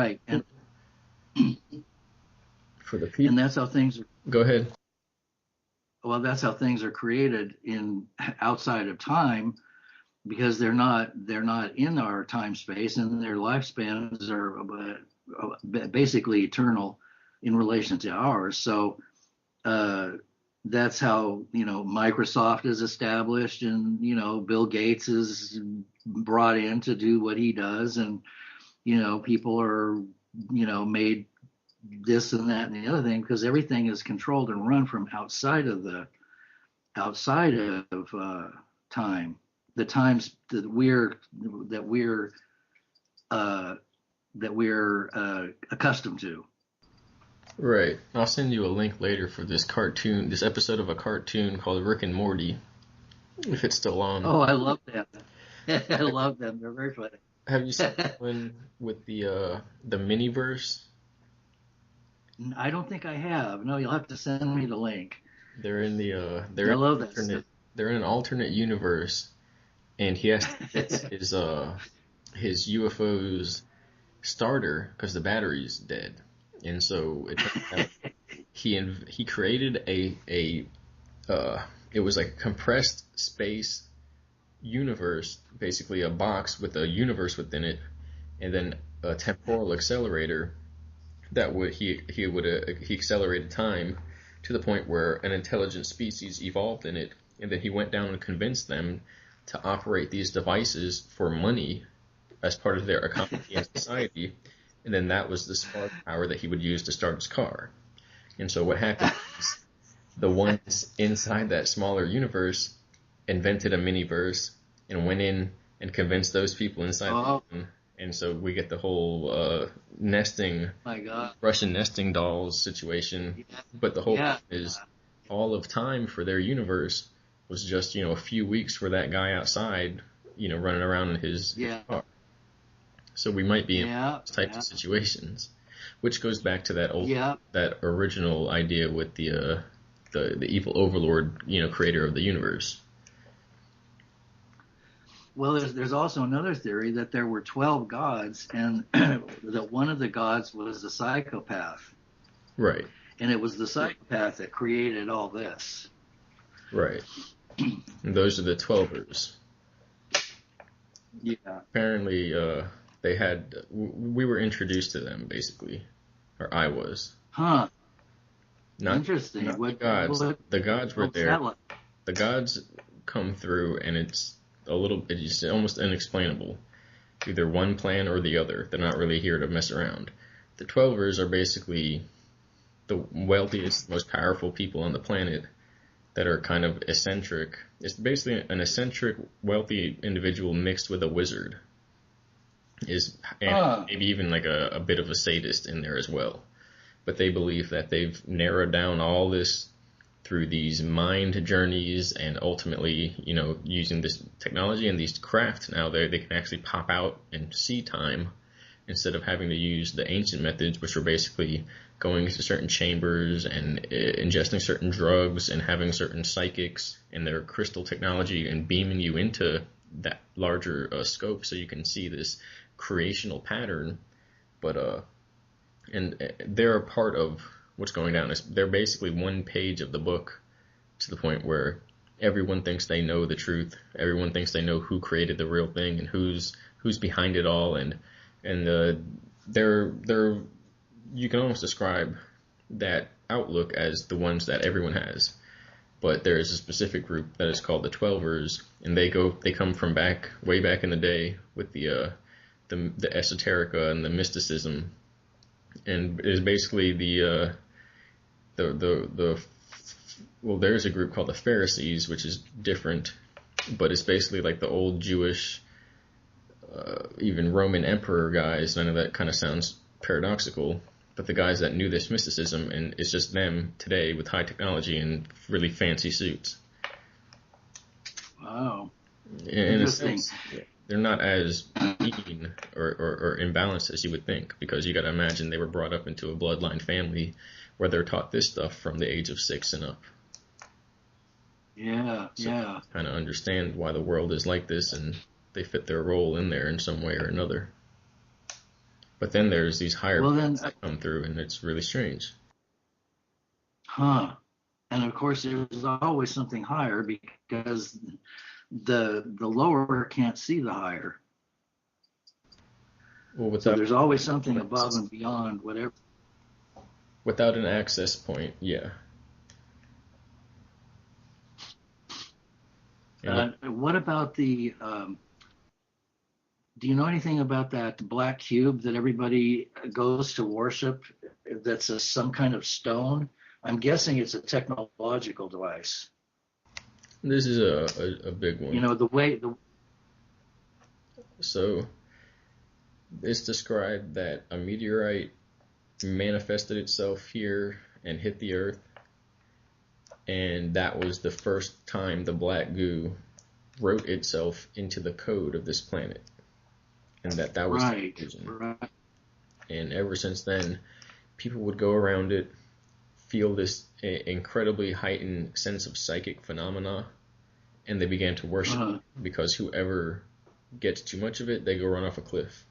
the people. And that's how things are. Go ahead. Well, that's how things are created outside of time, because they're not in our time space, and their lifespans are basically eternal in relation to ours. So that's how Microsoft is established, and Bill Gates is brought in to do what he does, and people are made this and that and the other thing, because everything is controlled and run from outside of time, the times that we're accustomed to. Right. I'll send you a link later for this episode of a cartoon called Rick and Morty, if it's still on. Oh, I love that. I love them. They're very funny. Have you seen one with the Miniverse? I don't think I have. No, you'll have to send me the link. They're in the I love that stuff. They're in an alternate universe, and he has to get his UFO's starter because the battery's dead, and so he created it was like a compressed space universe, basically a box with a universe within it, and then a temporal accelerator that he accelerated time to the point where an intelligent species evolved in it, and then he went down and convinced them to operate these devices for money as part of their economy and society, and then that was the spark power that he would use to start his car. And so what happened is the ones inside that smaller universe invented a mini-verse and went in and convinced those people inside the one. And so we get the whole Russian nesting dolls situation. Yeah. But the whole point is all of time for their universe was just, a few weeks for that guy outside, running around in his car. So we might be in those types of situations, which goes back to that original idea with the evil overlord, creator of the universe. Well, there's also another theory that there were 12 gods, and that one of the gods was a psychopath. Right. And it was the psychopath that created all this. Right. And those are the Twelvers. Yeah. Apparently, they had we were introduced to them basically, or I was. Huh. Not Interesting. not the gods. The gods were What's there. that like? The gods come through, and it's almost inexplainable. Either one plan or the other. They're not really here to mess around. The Twelvers are basically the wealthiest, most powerful people on the planet that are kind of eccentric. It's basically an eccentric, wealthy individual mixed with a wizard. And maybe even like a bit of a sadist in there as well. But they believe that they've narrowed down all this through these mind journeys, and ultimately, using this technology and these crafts now, they can actually pop out and see time instead of having to use the ancient methods, which were basically going into certain chambers and ingesting certain drugs and having certain psychics and their crystal technology and beaming you into that larger scope so you can see this creational pattern. But and they're a part of what's going down. They're basically one page of the book, to the point where everyone thinks they know the truth. Everyone thinks they know who created the real thing and who's behind it all. And they're you can almost describe that outlook as the ones that everyone has. But there is a specific group that is called the Twelvers, and they come from way back in the day with the esoterica and the mysticism, and is basically well, there's a group called the Pharisees, which is different, but it's basically like the old Jewish, even Roman emperor guys. I know that kind of sounds paradoxical, but the guys that knew this mysticism, and it's just them today with high technology and really fancy suits. Wow. In a sense, they're not as mean or imbalanced as you would think, because you got to imagine they were brought up into a bloodline family where they're taught this stuff from the age of 6 and up. Yeah, so yeah. Kind of understand why the world is like this, and they fit their role in there in some way or another. But then there's these higher beings that come through, and it's really strange. Huh. And of course, there's always something higher, because the lower can't see the higher. Well, so there's always something above and beyond whatever. Without an access point, yeah. What about the? Do you know anything about that black cube that everybody goes to worship? That's some kind of stone. I'm guessing it's a technological device. This is a big one. So it's described that a meteorite manifested itself here and hit the Earth, and that was the first time the black goo wrote itself into the code of this planet, and that was right. the vision. Right. And ever since then, people would go around it, feel this incredibly heightened sense of psychic phenomena, and they began to worship it, because whoever gets too much of it, they go run off a cliff.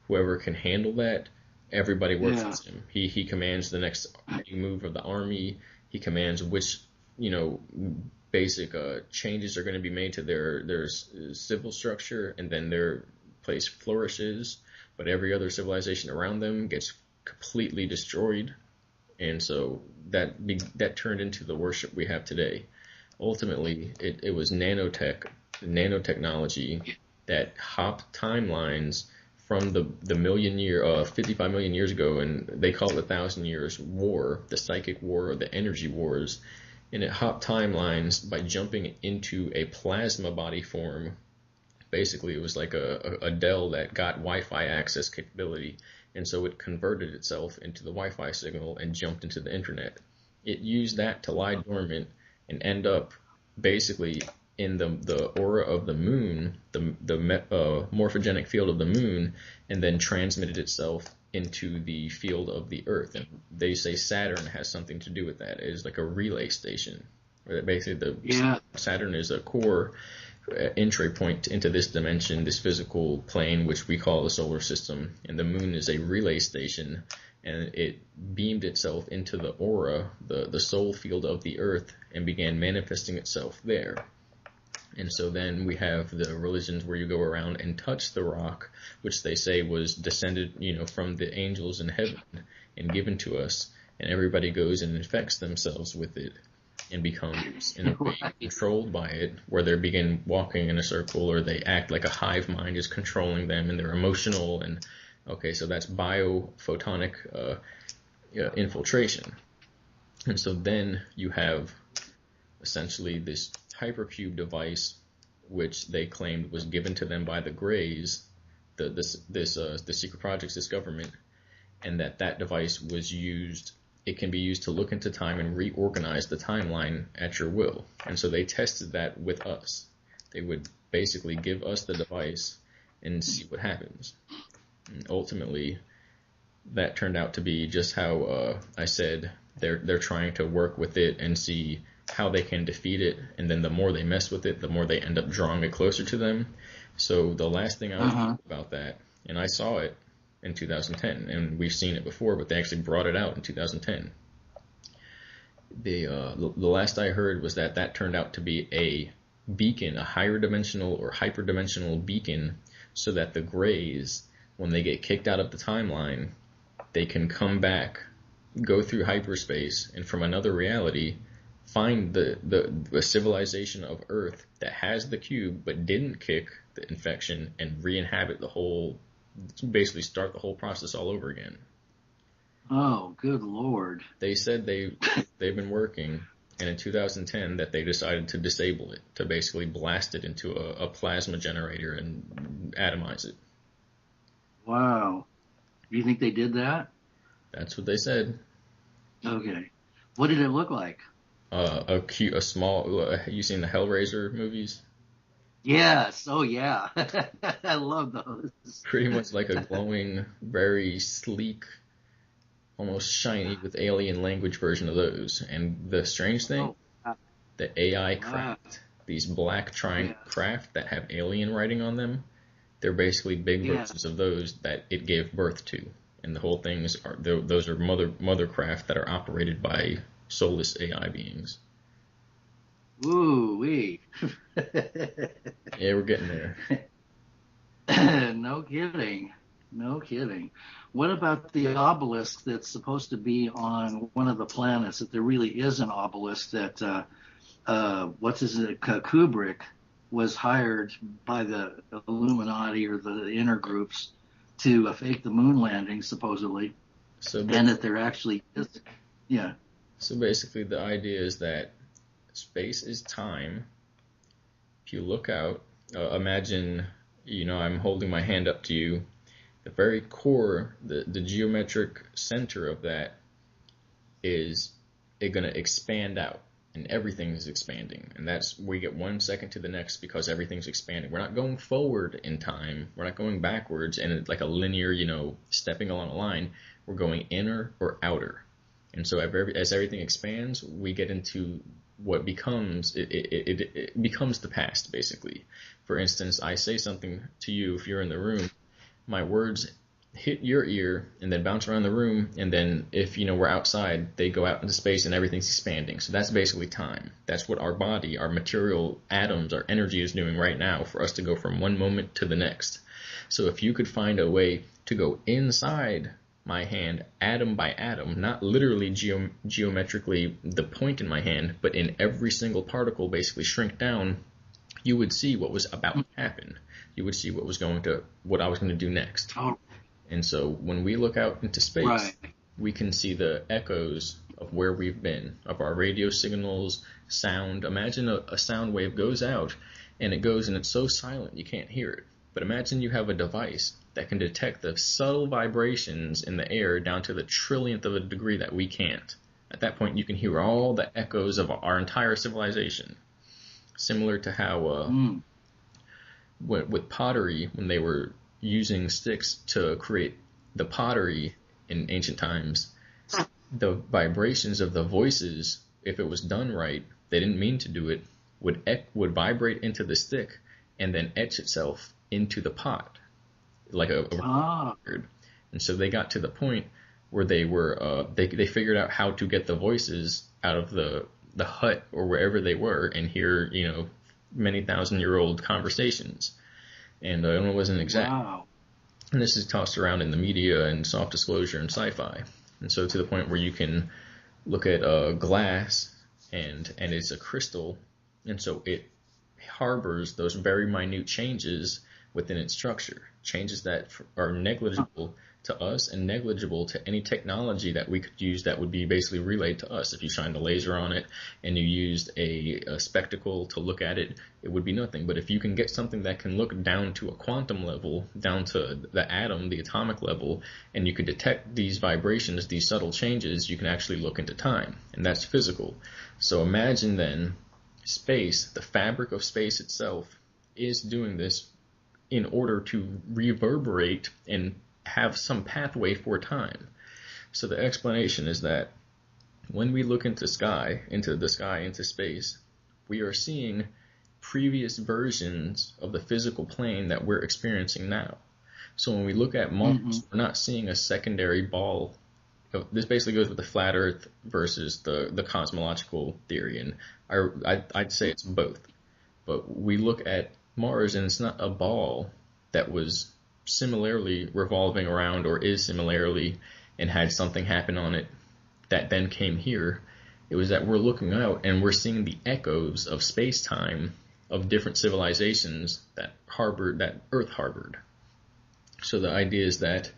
Whoever can handle that, everybody worships him. He commands the next move of the army. He commands which, basic changes are going to be made to their civil structure, and then their place flourishes. But every other civilization around them gets completely destroyed, and so that turned into the worship we have today. Ultimately, it was nanotechnology that hopped timelines from the 55 million years ago, and they call it the 1,000 Years War, the psychic war, or the energy wars, and it hopped timelines by jumping into a plasma body form. Basically, it was like a Dell that got Wi-Fi access capability, and so it converted itself into the Wi-Fi signal and jumped into the internet. It used that to lie dormant and end up basically in the aura of the moon, the morphogenic field of the moon, and then transmitted itself into the field of the Earth. And they say Saturn has something to do with that. It is like a relay station. Basically, Saturn is a core entry point into this dimension, this physical plane, which we call the solar system, and the moon is a relay station and it beamed itself into the aura, the soul field of the earth, and began manifesting itself there. And so then we have the religions where you go around and touch the rock, which they say was descended, from the angels in heaven and given to us, and everybody goes and infects themselves with it and becomes in a way controlled by it, where they begin walking in a circle, or they act like a hive mind is controlling them, and they're emotional. And okay, so that's biophotonic infiltration. And so then you have essentially this hypercube device, which they claimed was given to them by the Greys, the secret projects, this government, and that device was used. It can be used to look into time and reorganize the timeline at your will. And so they tested that with us. They would basically give us the device and see what happens. And ultimately, that turned out to be just how I said. They're trying to work with it and see how they can defeat it, and then the more they mess with it, the more they end up drawing it closer to them. So the last thing I was thinking about that, and I saw it in 2010, and we've seen it before, but they actually brought it out in 2010. The last I heard was that turned out to be a beacon, a higher dimensional or hyperdimensional beacon, so that the Greys, when they get kicked out of the timeline, they can come back, go through hyperspace, and from another reality, find the civilization of Earth that has the cube but didn't kick the infection, and re-inhabit basically start the whole process all over again. Oh, good Lord. They said they've been working, and in 2010 that they decided to disable it, to basically blast it into a plasma generator and atomize it. Wow. Do you think they did that? That's what they said. Okay. What did it look like? A small. You seen the Hellraiser movies? Yes. Oh, yeah. I love those. Pretty much like a glowing, very sleek, almost shiny with alien language version of those. And the strange thing, the AI craft, these black triangle craft that have alien writing on them, they're basically big versions of those that it gave birth to. And the whole things are those are mother craft that are operated by soulless AI beings. Ooh wee. Yeah, we're getting there. No kidding. No kidding. What about the obelisk that's supposed to be on one of the planets? That there really is an obelisk that Kubrick was hired by the Illuminati or the inner groups to fake the moon landing, supposedly, and that there actually is. Yeah. So basically, the idea is that space is time. If you look out, imagine, I'm holding my hand up to you. The very core, the geometric center of that is going to expand out, and everything is expanding. And we get 1 second to the next because everything's expanding. We're not going forward in time. We're not going backwards and like a linear, stepping along a line. We're going inner or outer. And so as everything expands, we get into what becomes, it becomes the past, basically. For instance, I say something to you if you're in the room, my words hit your ear and then bounce around the room, and then if we're outside, they go out into space and everything's expanding. So that's basically time. That's what our body, our material atoms, our energy is doing right now for us to go from one moment to the next. So if you could find a way to go inside my hand atom by atom, not literally geometrically the point in my hand, but in every single particle basically shrink down, you would see what was about to happen. You would see what I was going to do next. Oh. And so when we look out into space, right, we can see the echoes of where we've been, of our radio signals, sound. Imagine a sound wave goes out, and it goes and it's so silent you can't hear it. But imagine you have a device that can detect the subtle vibrations in the air down to the trillionth of a degree that we can't. At that point, you can hear all the echoes of our entire civilization. Similar to how with pottery, when they were using sticks to create the pottery in ancient times, the vibrations of the voices, if it was done right, they didn't mean to do it, would vibrate into the stick and then etch itself into the pot, like a record. And so they got to the point where they were they figured out how to get the voices out of the hut or wherever they were and hear, many thousand-year-old conversations. And it wasn't exact. Wow. And this is tossed around in the media and soft disclosure and sci-fi. And so to the point where you can look at glass and it's a crystal, and so it harbors those very minute changes within its structure, changes that are negligible to us and negligible to any technology that we could use that would be basically relayed to us. If you shined a laser on it and you used a spectacle to look at it, it would be nothing. But if you can get something that can look down to a quantum level, down to the atom, the atomic level, and you could detect these vibrations, these subtle changes, you can actually look into time. And that's physical. So imagine then space, the fabric of space itself, is doing this in order to reverberate and have some pathway for time. So the explanation is that when we look into the sky, into space, we are seeing previous versions of the physical plane that we're experiencing now. So when we look at Mars, we're not seeing a secondary ball. This basically goes with the flat Earth versus the cosmological theory, and I'd say it's both. But we look at Mars, and it's not a ball that was similarly revolving around or is similarly and had something happen on it that then came here. It was that we're looking out and we're seeing the echoes of space-time of different civilizations that Earth harbored. So the idea is that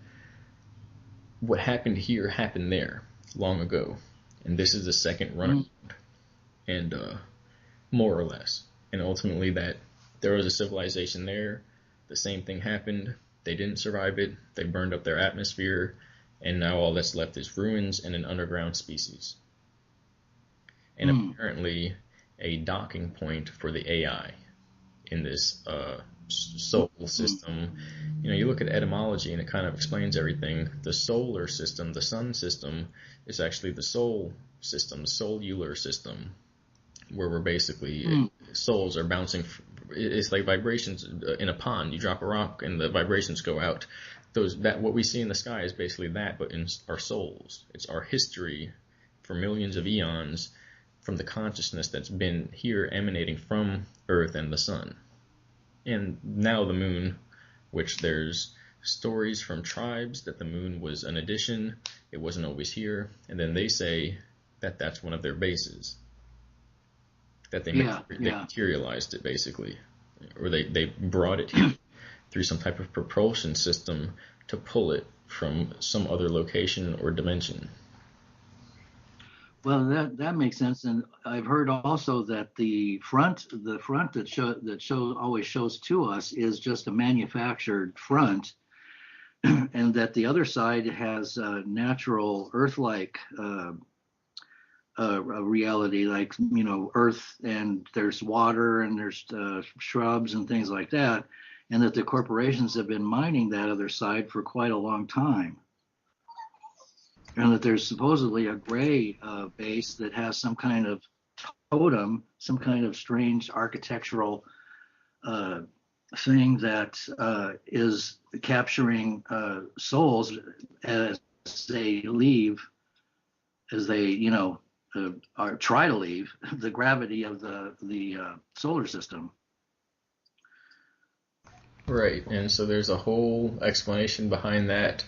what happened here happened there long ago, and this is the second run and more or less. And ultimately that there was a civilization there, the same thing happened, they didn't survive it, they burned up their atmosphere, and now all that's left is ruins and an underground species. And apparently a docking point for the AI in this solar system. You look at etymology and it kind of explains everything. The solar system, the sun system, is actually the soul system, the cellular system, where we're basically souls are bouncing. It's like vibrations in a pond. You drop a rock and the vibrations go out. What we see in the sky is basically that, but in our souls. It's our history for millions of eons from the consciousness that's been here emanating from Earth and the sun. And now the moon, which there's stories from tribes that the moon was an addition, it wasn't always here, and then they say that that's one of their bases. That they materialized it, basically. Or they brought it here through some type of propulsion system to pull it from some other location or dimension. Well, that makes sense, and I've heard also that the front that always shows to us is just a manufactured front, and that the other side has natural Earth-like reality, like Earth, and there's water and there's shrubs and things like that, and that the corporations have been mining that other side for quite a long time. And that there's supposedly a gray base that has some kind of totem, some kind of strange architectural thing that is capturing souls as they leave, or try to leave the gravity of the solar system. Right, and so there's a whole explanation behind that.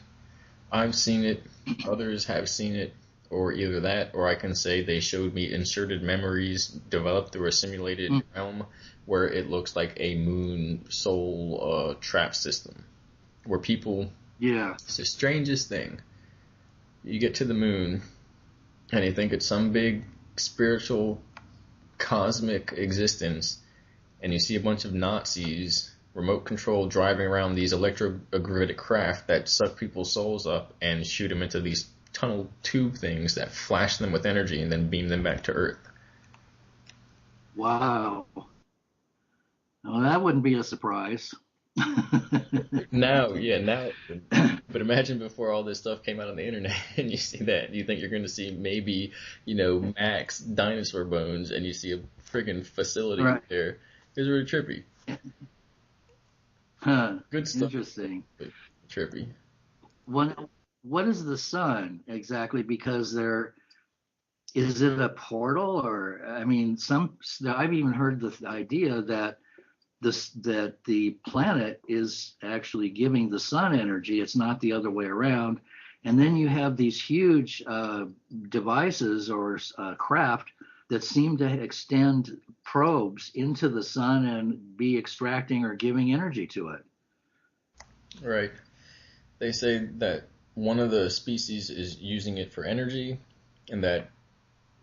I've seen it, others have seen it, or either that, or I can say they showed me inserted memories developed through a simulated realm where it looks like a moon soul trap system, where people... Yeah. It's the strangest thing. You get to the moon, and you think it's some big spiritual cosmic existence, and you see a bunch of Nazis remote control driving around these electrogravitic craft that suck people's souls up and shoot them into these tunnel tube things that flash them with energy and then beam them back to Earth. Wow. Well, that wouldn't be a surprise. Now. But imagine before all this stuff came out on the internet and you see that. You think you're going to see maybe, Max dinosaur bones, and you see a friggin' facility there. It's really trippy. Huh. Good stuff. Interesting. Trippy. When what is the sun exactly? Because there is it a portal, or I mean, some I've even heard the idea that that the planet is actually giving the sun energy. It's not the other way around. And then you have these huge devices or craft that seem to extend probes into the sun and be extracting or giving energy to it. Right. They say that one of the species is using it for energy, and that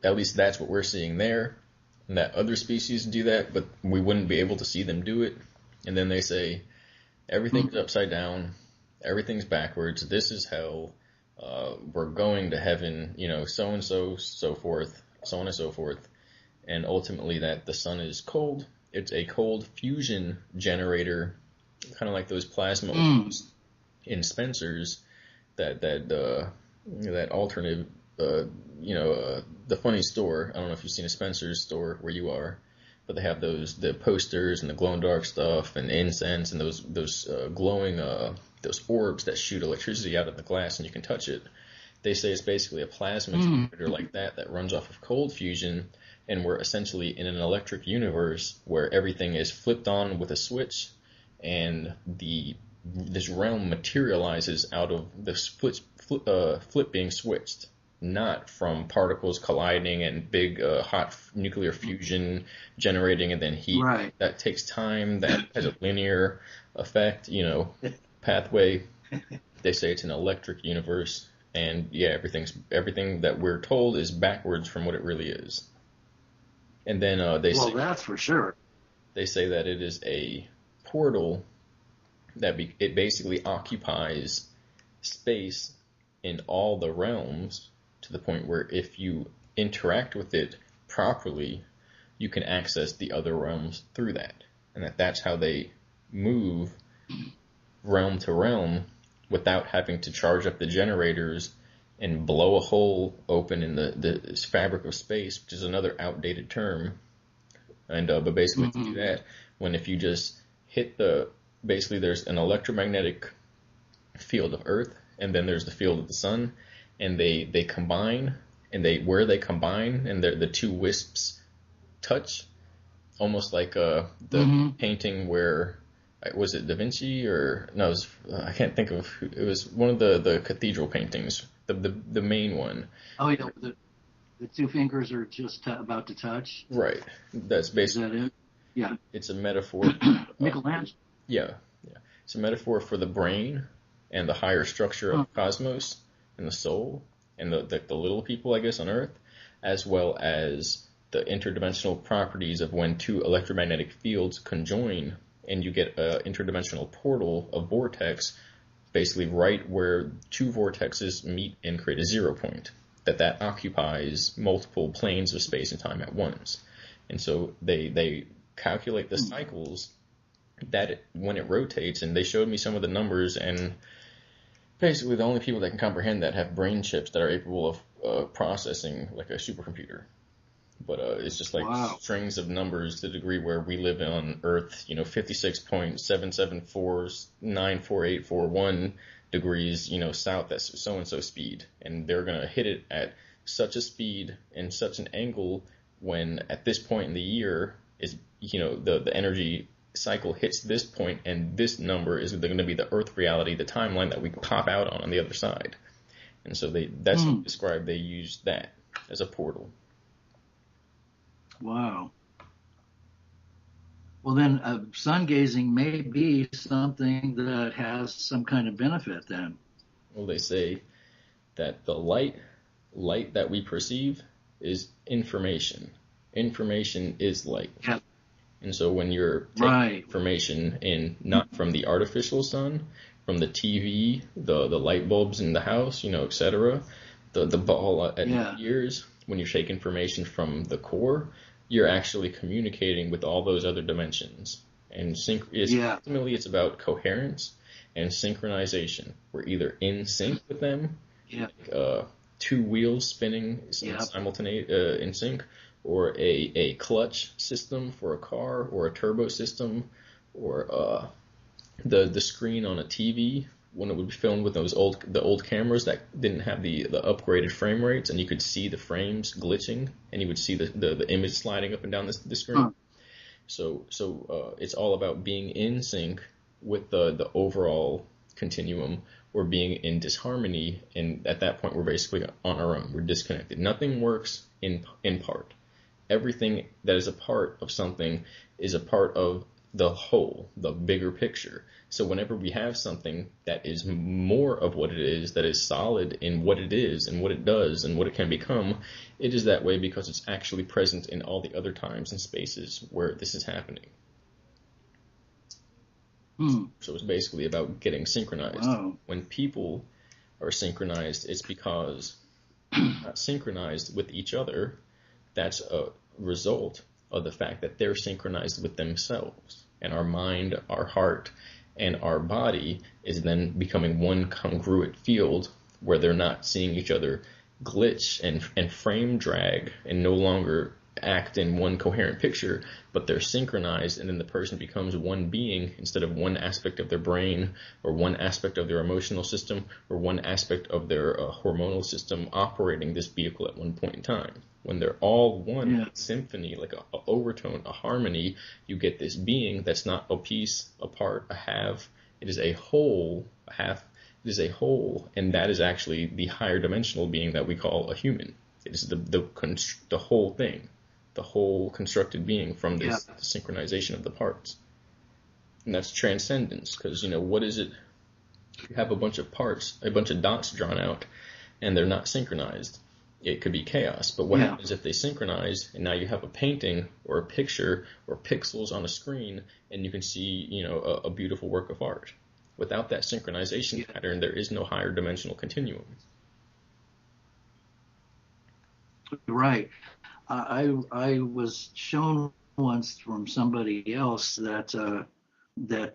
at least that's what we're seeing there, and that other species do that, but we wouldn't be able to see them do it. And then they say everything's upside down, everything's backwards, this is hell, we're going to heaven, so and so, so forth, so on and so forth. And ultimately that the sun is cold. It's a cold fusion generator, kind of like those plasma in Spencer's, that alternate, the funny store. I don't know if you've seen a Spencer's store where you are, but they have the posters and the glow in dark stuff and incense and those glowing those orbs that shoot electricity out of the glass and you can touch it. They say it's basically a plasma generator like that runs off of cold fusion, and we're essentially in an electric universe where everything is flipped on with a switch, and this realm materializes out of the flip being switched, not from particles colliding and big hot nuclear fusion generating and then heat. Right. That takes time. That has a linear effect, pathway. They say it's an electric universe, and yeah, everything that we're told is backwards from what it really is. And then well, that's for sure. They say that it is a portal that it basically occupies space in all the realms to the point where if you interact with it properly, you can access the other realms through that. And that's how they move realm to realm without having to charge up the generators and blow a hole open in the fabric of space, which is another outdated term. And but basically to do that, if you just hit basically there's an electromagnetic field of Earth, and then there's the field of the sun, and they combine, and where they combine, and the two wisps touch, almost like the painting where, was it Da Vinci or no? I can't think of. It was one of the cathedral paintings, the main one. Oh yeah, the two fingers are just about to touch. Right. That's basically. Is that it? Yeah. It's a metaphor. Michelangelo. Yeah. It's a metaphor for the brain and the higher structure of the cosmos and the soul and the little people, I guess, on Earth, as well as the interdimensional properties of when two electromagnetic fields conjoin and you get an interdimensional portal, a vortex, basically right where two vortexes meet and create a 0 point, that occupies multiple planes of space and time at once. And so they calculate the cycles that when it rotates, and they showed me some of the numbers, and basically the only people that can comprehend that have brain chips that are capable of processing like a supercomputer. But it's just like strings of numbers to the degree where we live on Earth, 56.77494841 degrees, south at so-and-so speed. And they're going to hit it at such a speed and such an angle when at this point in the year is, the energy cycle hits this point, and this number is going to be the Earth reality, the timeline that we pop out on the other side. And so that's how they describe, they use that as a portal. Wow. Well, then sun gazing may be something that has some kind of benefit then. Well, they say that the light that we perceive is information. Information is light. Yeah. And so when you're taking information in, not from the artificial sun, from the TV, the light bulbs in the house, etc., the ball at your ears, when you take information from the core, you're actually communicating with all those other dimensions. And ultimately it's about coherence and synchronization. We're either in sync with them, like, two wheels spinning simultaneously in sync, or a clutch system for a car, or a turbo system, or the screen on a TV when it would be filmed with the old cameras that didn't have the upgraded frame rates, and you could see the frames glitching, and you would see the image sliding up and down the screen. Huh. So it's all about being in sync with the overall continuum, or being in disharmony, and at that point we're basically on our own. We're disconnected. Nothing works in part. Everything that is a part of something is a part of the whole, the bigger picture. So whenever we have something that is more of what it is, that is solid in what it is and what it does and what it can become, it is that way because it's actually present in all the other times and spaces where this is happening. So it's basically about getting synchronized. Wow. When people are synchronized, it's because not synchronized with each other. That's a result of the fact that they're synchronized with themselves. And our mind, our heart, and our body is then becoming one congruent field where they're not seeing each other glitch and frame drag and no longer act in one coherent picture, but they're synchronized, and then the person becomes one being instead of one aspect of their brain or one aspect of their emotional system or one aspect of their hormonal system operating this vehicle at one point in time. When they're all one symphony, like a overtone, a harmony, you get this being that's not a piece, a part, a half. It is a whole, a half. It is a whole, and that is actually the higher dimensional being that we call a human. It is the whole thing, the whole constructed being from this the synchronization of the parts. And that's transcendence, because, what is it? You have a bunch of parts, a bunch of dots drawn out, and they're not synchronized. It could be chaos, but what happens if they synchronize, and now you have a painting or a picture or pixels on a screen, and you can see, a beautiful work of art. Without that synchronization pattern, there is no higher dimensional continuum. Right. I was shown once from somebody else that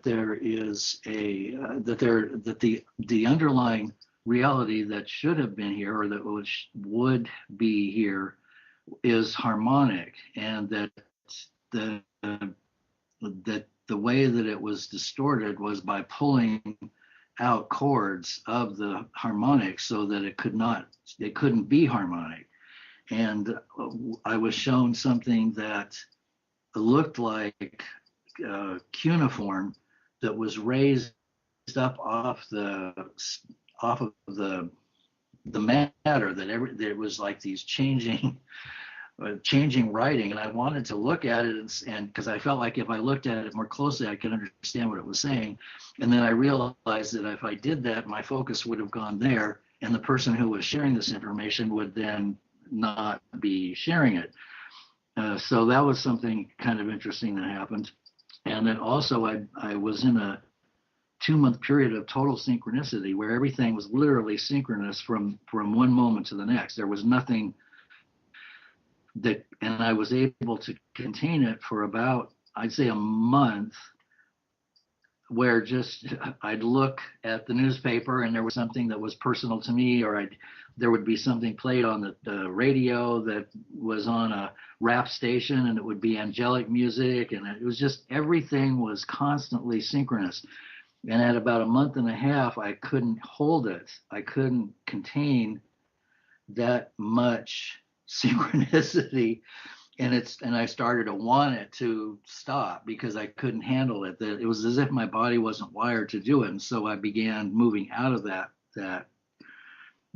there is that the underlying reality that should have been here, or that would be here, is harmonic, and that the way that it was distorted was by pulling out chords of the harmonic so that it couldn't be harmonic. And I was shown something that looked like cuneiform that was raised up off of the matter, that it was like these changing writing, and I wanted to look at it, and because I felt like if I looked at it more closely, I could understand what it was saying. And then I realized that if I did that, my focus would have gone there, and the person who was sharing this information would then not be sharing it. So that was something kind of interesting that happened. And then also I was in a 2-month period of total synchronicity where everything was literally synchronous from one moment to the next. There was nothing and I was able to contain it for about, I'd say, a month, where just I'd look at the newspaper and there was something that was personal to me, or there would be something played on the radio that was on a rap station, and it would be angelic music, and it was just, everything was constantly synchronous. And at about a month and a half, I couldn't hold it. I couldn't contain that much synchronicity, and I started to want it to stop because I couldn't handle it. It was as if my body wasn't wired to do it, and so I began moving out of that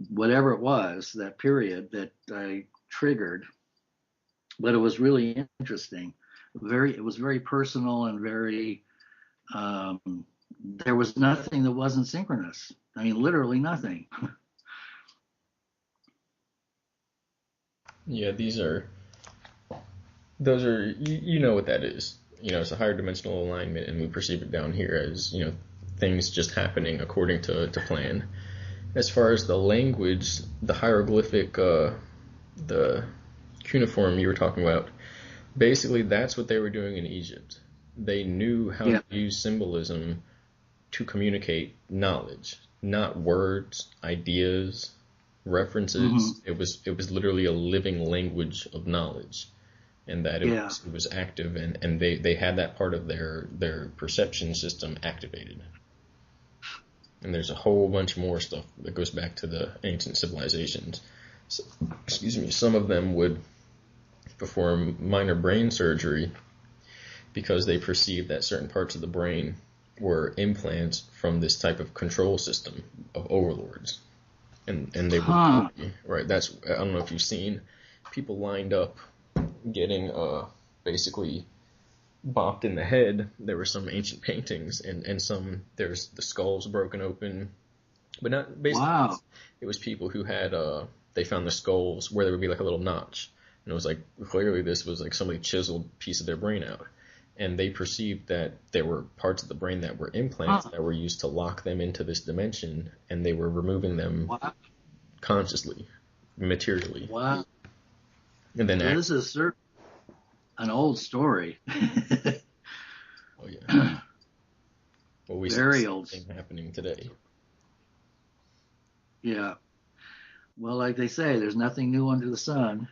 whatever it was, that period that I triggered. But it was really interesting. It was very personal and very. There was nothing that wasn't synchronous. I mean, literally nothing. Yeah, those are, you know what that is. It's a higher dimensional alignment, and we perceive it down here as, things just happening according to plan. As far as the language, the hieroglyphic, the cuneiform you were talking about, basically that's what they were doing in Egypt. They knew how to use symbolism to communicate knowledge, not words, ideas, references. It was literally a living language of knowledge, and that it was active, and they had that part of their perception system activated. And there's a whole bunch more stuff that goes back to the ancient civilizations. So, excuse me. Some of them would perform minor brain surgery because they perceived that certain parts of the brain were implants from this type of control system of overlords. And they would, right, that's, I don't know if you've seen people lined up getting basically bopped in the head. There were some ancient paintings and some, there's the skulls broken open, but not basically. Wow. It was people who had they found the skulls where there would be like a little notch, and it was like clearly this was like somebody chiseled a piece of their brain out, and they perceived that there were parts of the brain that were implants that were used to lock them into this dimension, and they were removing them consciously, materially. Wow. And then this is an old story. Oh yeah. Well, we Very see old. Thing happening today. Yeah. Well, like they say, there's nothing new under the sun.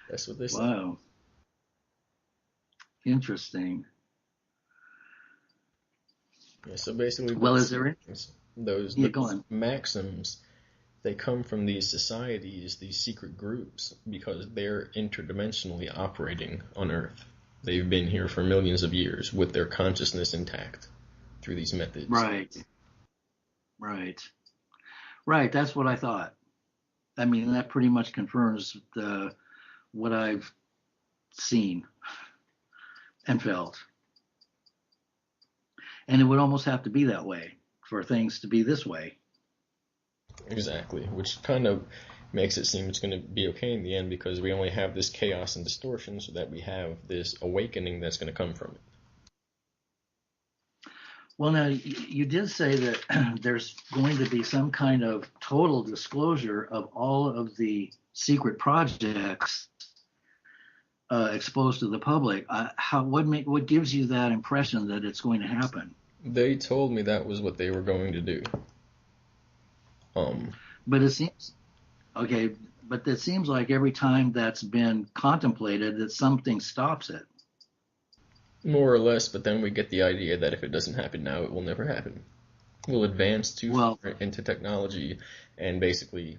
That's what they say. Wow. Interesting. Yeah, so basically, well, is there those maxims? They come from these societies, these secret groups, because they're interdimensionally operating on Earth. They've been here for millions of years with their consciousness intact through these methods. Right. That's what I thought. I mean, that pretty much confirms what I've seen and felt. And it would almost have to be that way for things to be this way. Exactly, which kind of makes it seem it's going to be okay in the end because we only have this chaos and distortion so that we have this awakening that's going to come from it. Well, now, you did say that there's going to be some kind of total disclosure of all of the secret projects exposed to the public. What gives you that impression that it's going to happen? They told me that was what they were going to do. But it seems like every time that's been contemplated, that something stops it. More or less, but then we get the idea that if it doesn't happen now, it will never happen. We'll advance too far into technology, and basically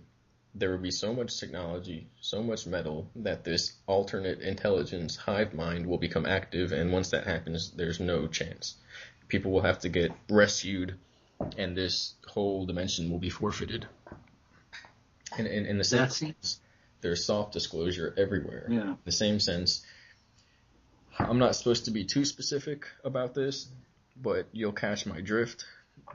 there will be so much technology, so much metal, that this alternate intelligence hive mind will become active, and once that happens, there's no chance. People will have to get rescued, and this whole dimension will be forfeited. And in the same sense, there's soft disclosure everywhere. Yeah. In the same sense, I'm not supposed to be too specific about this, but you'll catch my drift.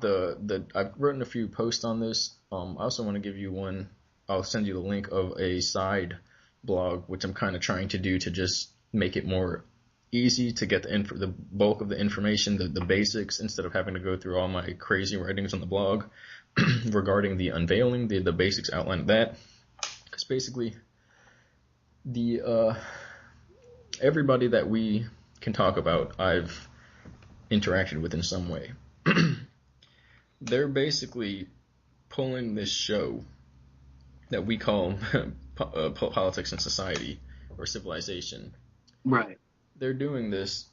I've written a few posts on this. I also want to give you one. I'll send you the link of a side blog, which I'm kind of trying to do to just make it more easy to get the bulk of the information, the basics, instead of having to go through all my crazy writings on the blog regarding the unveiling, the basics outline of that. Because basically, everybody that we can talk about, I've interacted with in some way. They're basically pulling this show that we call politics and society or civilization. Right. They're doing this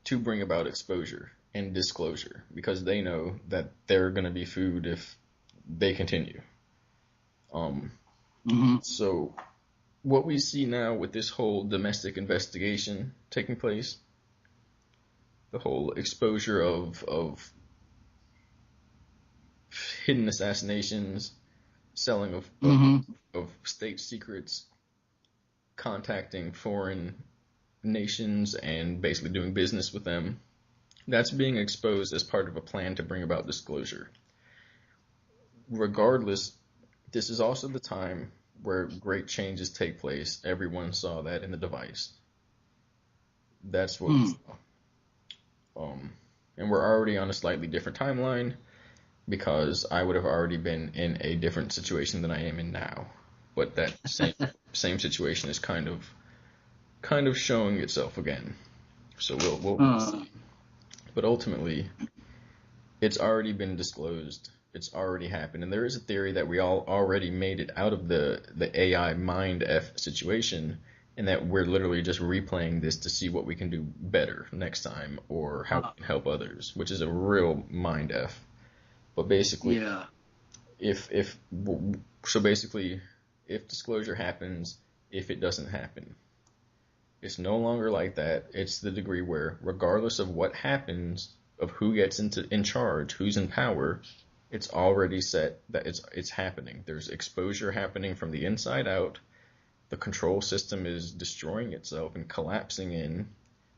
to bring about exposure and disclosure because they know that they're going to be food if they continue. So what we see now with this whole domestic investigation taking place, the whole exposure of hidden assassinations, selling of state secrets, contacting foreign nations and basically doing business with them, that's being exposed as part of a plan to bring about disclosure. Regardless, this is also the time where great changes take place. Everyone saw that in the device. That's what we saw. And we're already on a slightly different timeline because I would have already been in a different situation than I am in now. But that same situation is kind of showing itself again. So we'll see. But ultimately, it's already been disclosed. It's already happened. And there is a theory that we all already made it out of the AI mind F situation, and that we're literally just replaying this to see what we can do better next time or how we can help others, which is a real mind F. But basically, Yeah. if so basically, if disclosure happens, if it doesn't happen, it's no longer like that. It's the degree where, regardless of what happens, of who gets in charge, who's in power, it's already set that it's happening. There's exposure happening from the inside out. The control system is destroying itself and collapsing in.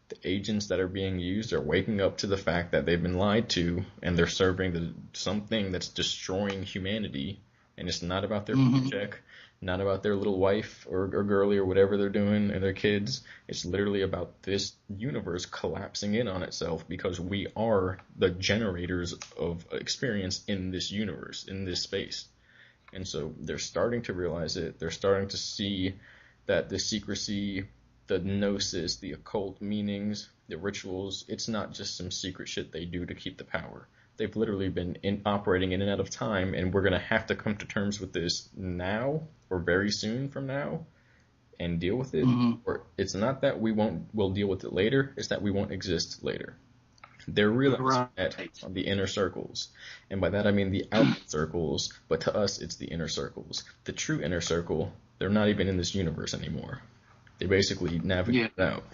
The agents that are being used are waking up to the fact that they've been lied to, and they're serving something that's destroying humanity. And it's not about their paycheck, not about their little wife or girlie or whatever they're doing and their kids. It's literally about this universe collapsing in on itself because we are the generators of experience in this universe, in this space. And so they're starting to realize it. They're starting to see that the secrecy, the gnosis, the occult meanings, the rituals, it's not just some secret shit they do to keep the power. They've literally been operating in and out of time, and we're going to have to come to terms with this now or very soon from now and deal with it. Or it's not that we'll deal with it later, it's that we won't exist later. They're realizing that on the inner circles. And by that I mean the outer circles, but to us it's the inner circles. The true inner circle, they're not even in this universe anymore. They basically navigate it out.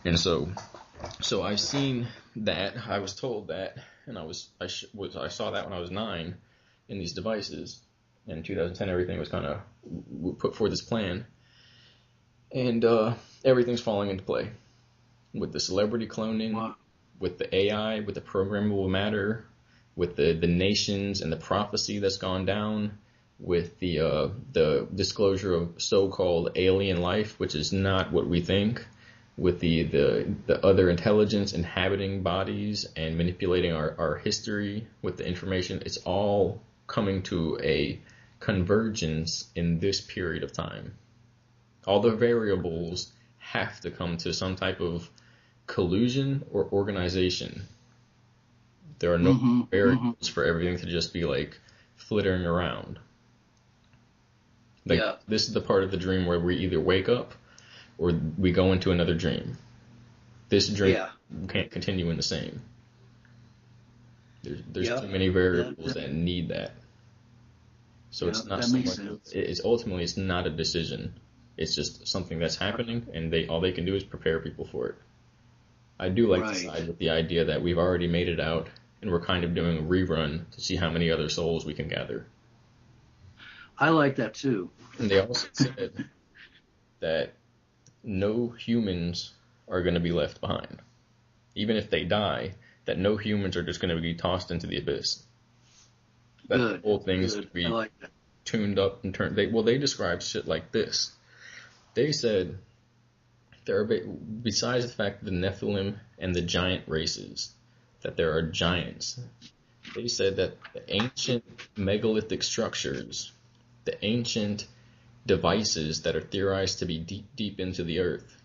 And so I've seen that, I was told that, and I saw that when I was 9 in these devices. In 2010 everything was kind of put forth this plan. And everything's falling into play. With the celebrity cloning, with the AI, with the programmable matter, with the nations and the prophecy that's gone down, with the disclosure of so-called alien life, which is not what we think, with the other intelligence inhabiting bodies and manipulating our history with the information, it's all coming to a convergence in this period of time. All the variables have to come to some type of collusion or organization. There are no variables for everything to just be like flittering around. This is the part of the dream where we either wake up or we go into another dream. This dream can't continue in the same. There's too many variables that need that. So it's not so much. It's not a decision. It's just something that's happening, and all they can do is prepare people for it. I do like to side with the idea that we've already made it out, and we're kind of doing a rerun to see how many other souls we can gather. I like that too. And they also said that no humans are going to be left behind. Even if they die, that no humans are just going to be tossed into the abyss. That the whole thing is to be tuned up and turned. They described shit like this. They said there are, besides the fact that the Nephilim and the giant races, that there are giants. They said that the ancient megalithic structures, the ancient devices that are theorized to be deep into the earth,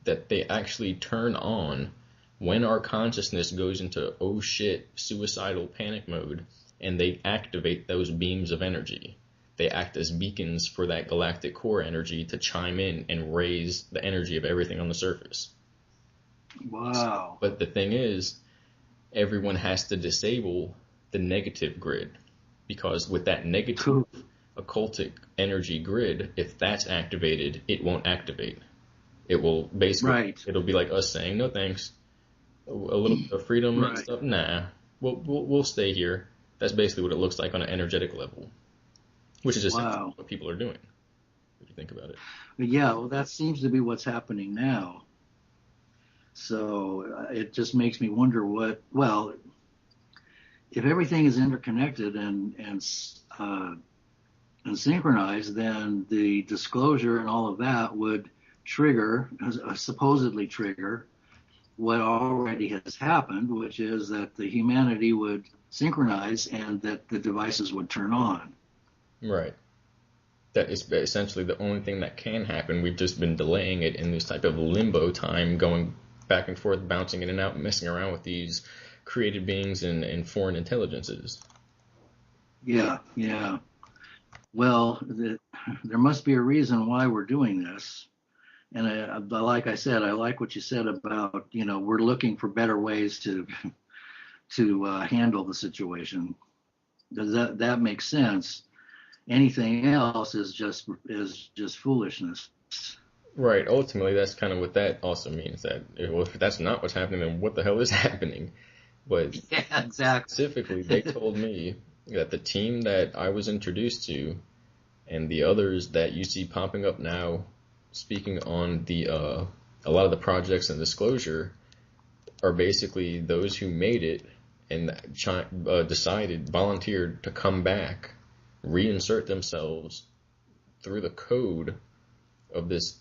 that they actually turn on when our consciousness goes into oh shit, suicidal panic mode, and they activate those beams of energy. They act as beacons for that galactic core energy to chime in and raise the energy of everything on the surface. Wow. But the thing is, everyone has to disable the negative grid, because with that negative occultic energy grid, if that's activated, it won't activate. It will basically, it'll be like us saying, no thanks, a little bit of freedom and stuff, nah, we'll stay here. That's basically what it looks like on an energetic level, which is essentially what people are doing, if you think about it. Yeah, well, that seems to be what's happening now. So it just makes me wonder if everything is interconnected and synchronized, then the disclosure and all of that would supposedly trigger what already has happened, which is that the humanity would synchronize and that the devices would turn on. Right. That is essentially the only thing that can happen. We've just been delaying it in this type of limbo time, going back and forth, bouncing in and out, messing around with these created beings and foreign intelligences. Yeah. Well, there must be a reason why we're doing this. And like I said, I like what you said about, we're looking for better ways to to handle the situation. Does that makes sense? Anything else is just foolishness. Right. Ultimately, that's kind of what that also means. That well, if that's not what's happening, then what the hell is happening? But Yeah, exactly. specifically, they told me that the team that I was introduced to and the others that you see popping up now, speaking on the a lot of the projects and disclosure, are basically those who made it and decided, volunteered to come back, reinsert themselves through the code of this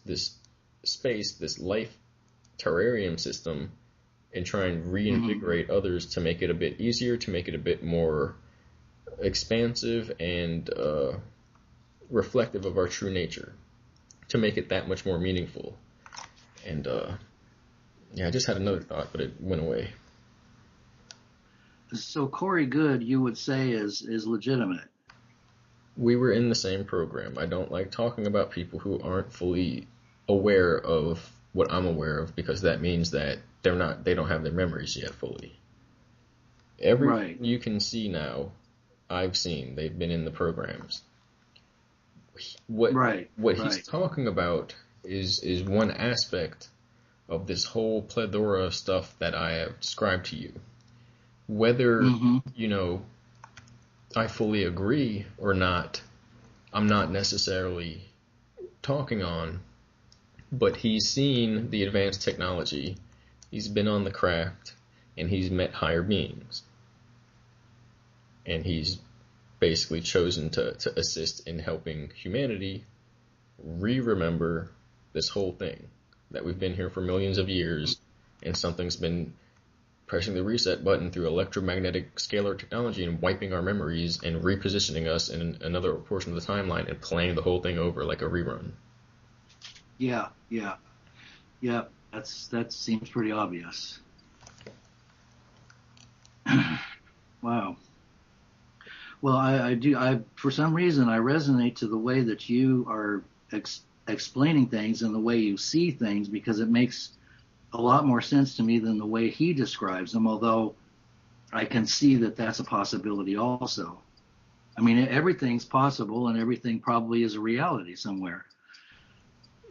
space, this life terrarium system, and try and reinvigorate others to make it a bit easier, to make it a bit more expansive and reflective of our true nature, to make it that much more meaningful. And yeah, I just had another thought, but it went away. So Corey Good, you would say, is legitimate. We were in the same program. I don't like talking about people who aren't fully aware of what I'm aware of, because that means that they don't have their memories yet fully. Everything you can see now, I've seen. They've been in the programs. What he's talking about is one aspect of this whole plethora of stuff that I have described to you. Whether, I fully agree or not, I'm not necessarily talking on, but he's seen the advanced technology, he's been on the craft, and he's met higher beings. And he's basically chosen to assist in helping humanity remember this whole thing, that we've been here for millions of years, and something's been pressing the reset button through electromagnetic scalar technology and wiping our memories and repositioning us in another portion of the timeline and playing the whole thing over like a rerun. Yeah. That seems pretty obvious. Wow. Well, I for some reason I resonate to the way that you are explaining things and the way you see things, because it makes a lot more sense to me than the way he describes them, although I can see that that's a possibility also. I mean, everything's possible and everything probably is a reality somewhere.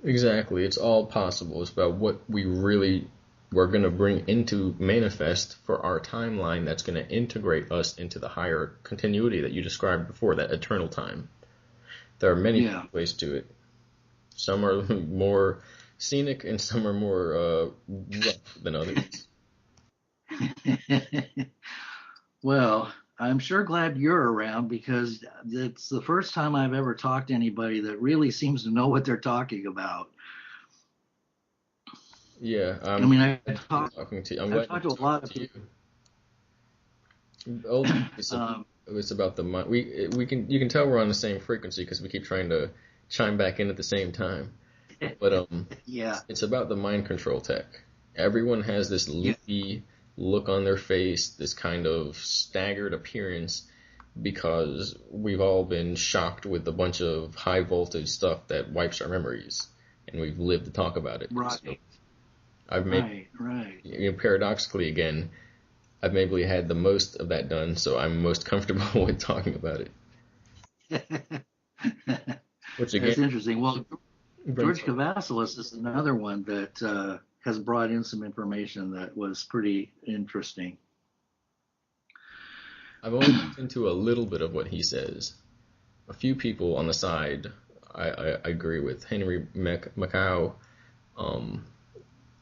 Exactly. It's all possible. It's about what we're going to bring into manifest for our timeline that's going to integrate us into the higher continuity that you described before, that eternal time. There are many ways to it. Some are more scenic and some are more rough than others. Well, I'm sure glad you're around, because it's the first time I've ever talked to anybody that really seems to know what they're talking about. Yeah, I've talked to to a lot of people. It's about the mind. You can tell we're on the same frequency because we keep trying to chime back in at the same time. But it's about the mind control tech. Everyone has this leafy look on their face, this kind of staggered appearance, because we've all been shocked with a bunch of high voltage stuff that wipes our memories, and we've lived to talk about it. Right. So paradoxically again, I've maybe had the most of that done, so I'm most comfortable with talking about it. Which again, that's interesting. Well, George Cavassalis is another one that has brought in some information that was pretty interesting. I've only looked into a little bit of what he says. A few people on the side I agree with. Henry Macau,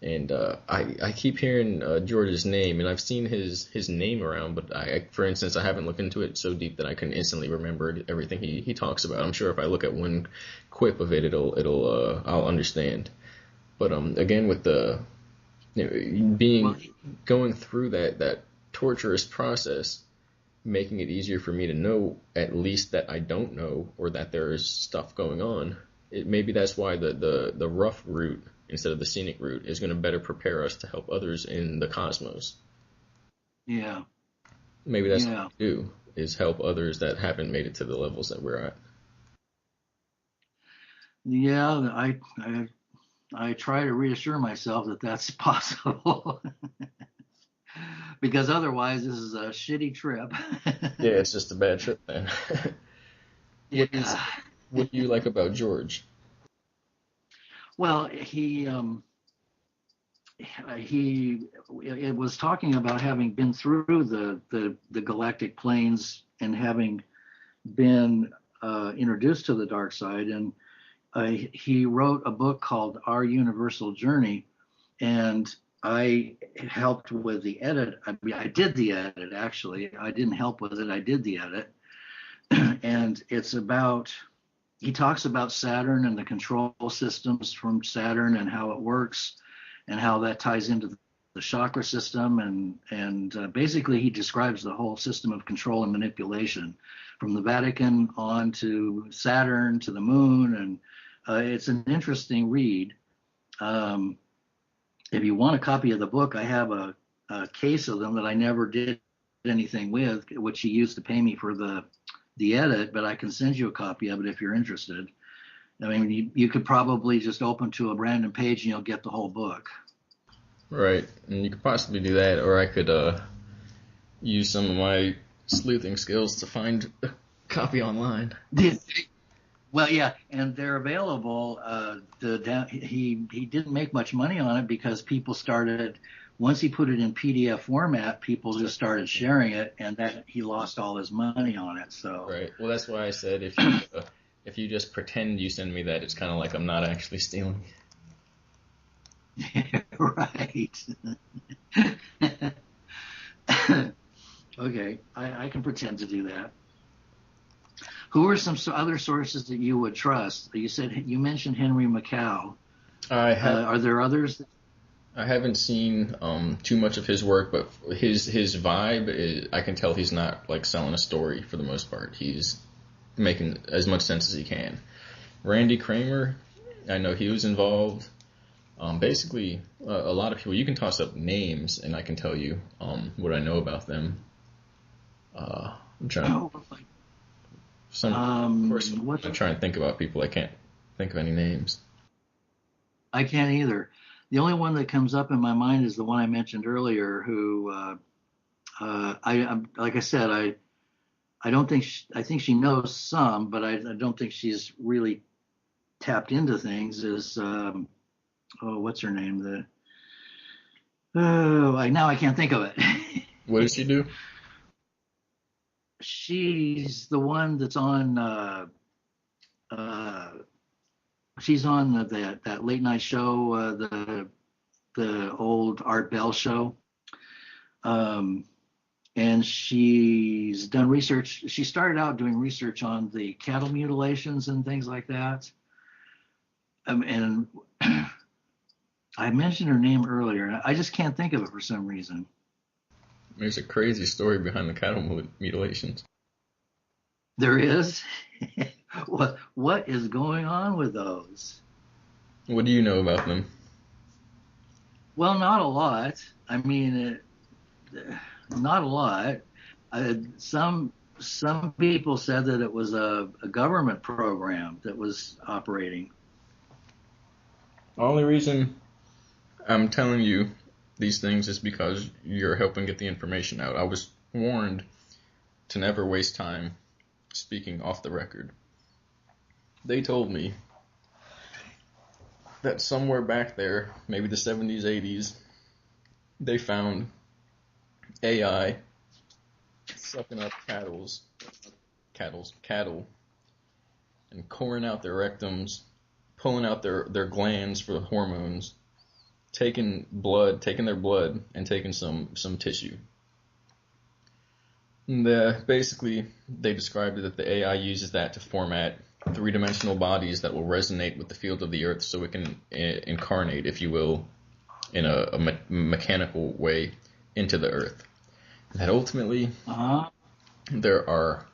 and I keep hearing George's name, and I've seen his name around, but for instance, I haven't looked into it so deep that I can instantly remember everything he talks about. I'm sure if I look at one quip of it, I'll understand. But again, with the going through that torturous process, making it easier for me to know at least that I don't know, or that there is stuff going on. Maybe that's why the rough route instead of the scenic route is going to better prepare us to help others in the cosmos. Yeah. Maybe that's what we do, is help others that haven't made it to the levels that we're at. Yeah, I try to reassure myself that that's possible. Because otherwise this is a shitty trip. Yeah, it's just a bad trip then. What is Yeah. what do you like about George? Well, he it was talking about having been through the galactic planes and having been introduced to the dark side, and he wrote a book called Our Universal Journey, and I helped with the edit. I mean, I did the edit actually. I didn't help with it. I did the edit, and it's about. He talks about Saturn and the control systems from Saturn and how it works, and how that ties into the chakra system, and basically he describes the whole system of control and manipulation, from the Vatican on to Saturn to the moon, and it's an interesting read. Um, if you want a copy of the book, I have a case of them that I never did anything with, which he used to pay me for the edit, but I can send you a copy of it if you're interested. I mean, you could probably just open to a random page and you'll get the whole book. Right, and you could possibly do that, or I could use some of my sleuthing skills to find a copy online. Well, yeah, and they're available. He didn't make much money on it because people started, once he put it in PDF format, people just started sharing it, and that he lost all his money on it. So Right. Well, that's why I said if you just pretend you send me that, it's kind of like I'm not actually stealing. right. Okay, I can pretend to do that. Who are some other sources that you would trust? You mentioned Henry Macau. Are there others? I haven't seen too much of his work, but his vibe is, I can tell he's not like selling a story for the most part. He's making as much sense as he can. Randy Kramer, I know he was involved. Basically, a lot of people. You can toss up names, and I can tell you what I know about them. I'm trying. Oh, Of course, I'm trying to think about people. I can't think of any names. I can't either. The only one that comes up in my mind is the one I mentioned earlier. Who like I said, I don't think I think she knows some, but I don't think she's really tapped into things. Is what's her name? Now I can't think of it. What does she do? She's the one that's on. She's on that late night show, the old Art Bell show, and she's done research. She started out doing research on the cattle mutilations and things like that. And I mentioned her name earlier, and I just can't think of it for some reason. There's a crazy story behind the cattle mutilations. There is. What is going on with those? What do you know about them? Well, not a lot. I mean, not a lot. Some people said that it was a government program that was operating. The only reason I'm telling you these things is because you're helping get the information out. I was warned to never waste time speaking off the record. They told me that somewhere back there, maybe the 70s, 80s, they found AI sucking up cattle, and coring out their rectums, pulling out their glands for the hormones, taking their blood, and taking some tissue. And basically, they described it that the AI uses that to format three-dimensional bodies that will resonate with the field of the Earth, so it can incarnate, if you will, in a mechanical way into the Earth. And that ultimately, there are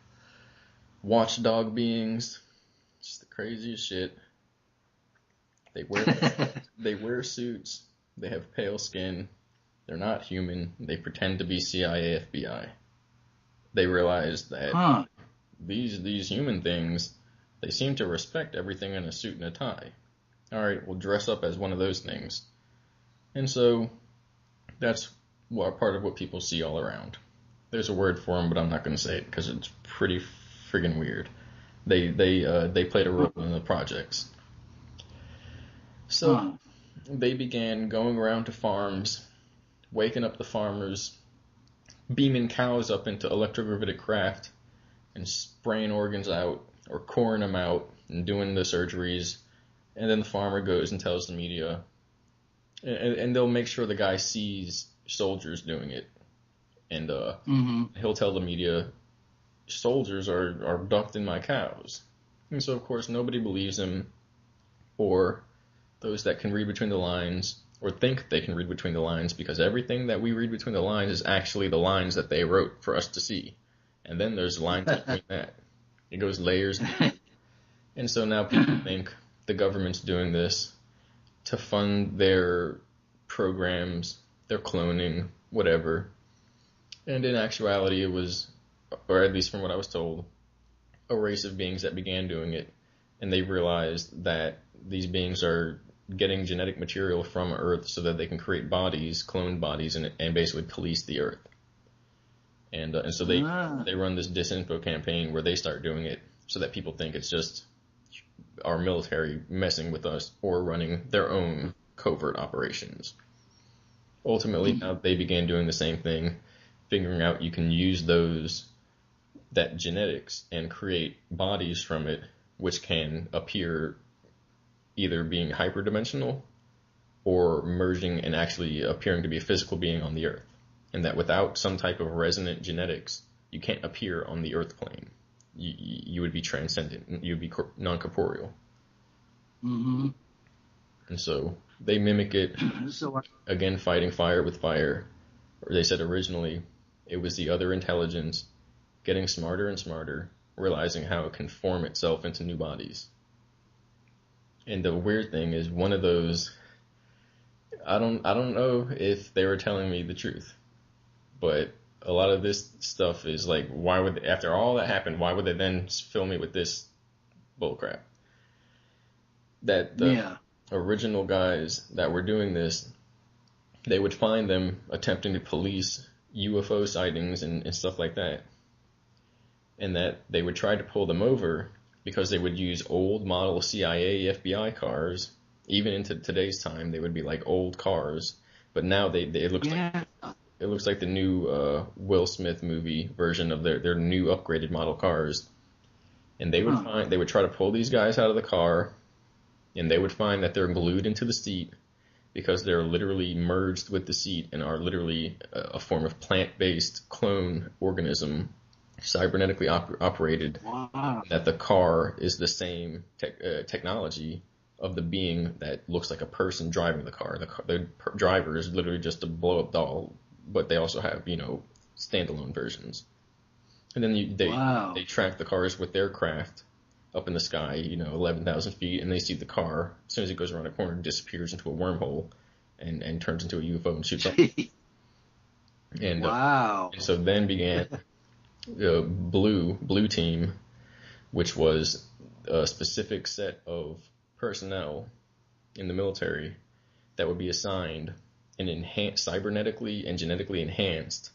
watchdog beings, just the craziest shit. They wear suits. They have pale skin. They're not human. They pretend to be CIA, FBI. They realize that these human things, they seem to respect everything in a suit and a tie. All right, we'll dress up as one of those things. And so that's are part of what people see all around. There's a word for them, but I'm not going to say it because it's pretty friggin' weird. They played a role in the projects. So they began going around to farms, waking up the farmers, beaming cows up into electrogravity craft, and spraying organs out or coring them out and doing the surgeries. And then the farmer goes and tells the media, and they'll make sure the guy sees soldiers doing it. And he'll tell the media, soldiers are abducting my cows. And so, of course, nobody believes him, or those that can read between the lines, or think they can read between the lines, because everything that we read between the lines is actually the lines that they wrote for us to see. And then there's lines between that. It goes layers. And so now people think the government's doing this to fund their programs, their cloning, whatever. And in actuality, it was, or at least from what I was told, a race of beings that began doing it. And they realized that these beings are getting genetic material from Earth so that they can create bodies, cloned bodies, and basically police the Earth. And so they run this disinfo campaign where they start doing it so that people think it's just our military messing with us or running their own covert operations. Ultimately, now they began doing the same thing, figuring out you can use that genetics and create bodies from it, which can appear either being hyperdimensional or merging and actually appearing to be a physical being on the Earth. And that without some type of resonant genetics, you can't appear on the Earth plane. You would be transcendent. You would be non-corporeal. Mm-hmm. And so they mimic it, again, fighting fire with fire. Or they said originally it was the other intelligence getting smarter and smarter, realizing how it can form itself into new bodies. And the weird thing is one of those, I don't know if they were telling me the truth, but a lot of this stuff is like, why would, after all that happened, why would they then fill me with this bullcrap? That the original guys that were doing this, they would find them attempting to police UFO sightings and stuff like that. And that they would try to pull them over because they would use old model CIA, FBI cars. Even into today's time, they would be like old cars. But now it looks like the new Will Smith movie version of their new upgraded model cars. And they would try to pull these guys out of the car, and they would find that they're glued into the seat because they're literally merged with the seat and are literally a form of plant-based clone organism, cybernetically operated. Wow. That the car is the same technology of the being that looks like a person driving the car. The driver is literally just a blow-up doll, but they also have, standalone versions. And then they track the cars with their craft up in the sky, 11,000 feet, and they see the car, as soon as it goes around a corner, disappears into a wormhole and turns into a UFO and shoots up. And, and so then began the blue team, which was a specific set of personnel in the military that would be assigned and cybernetically and genetically enhanced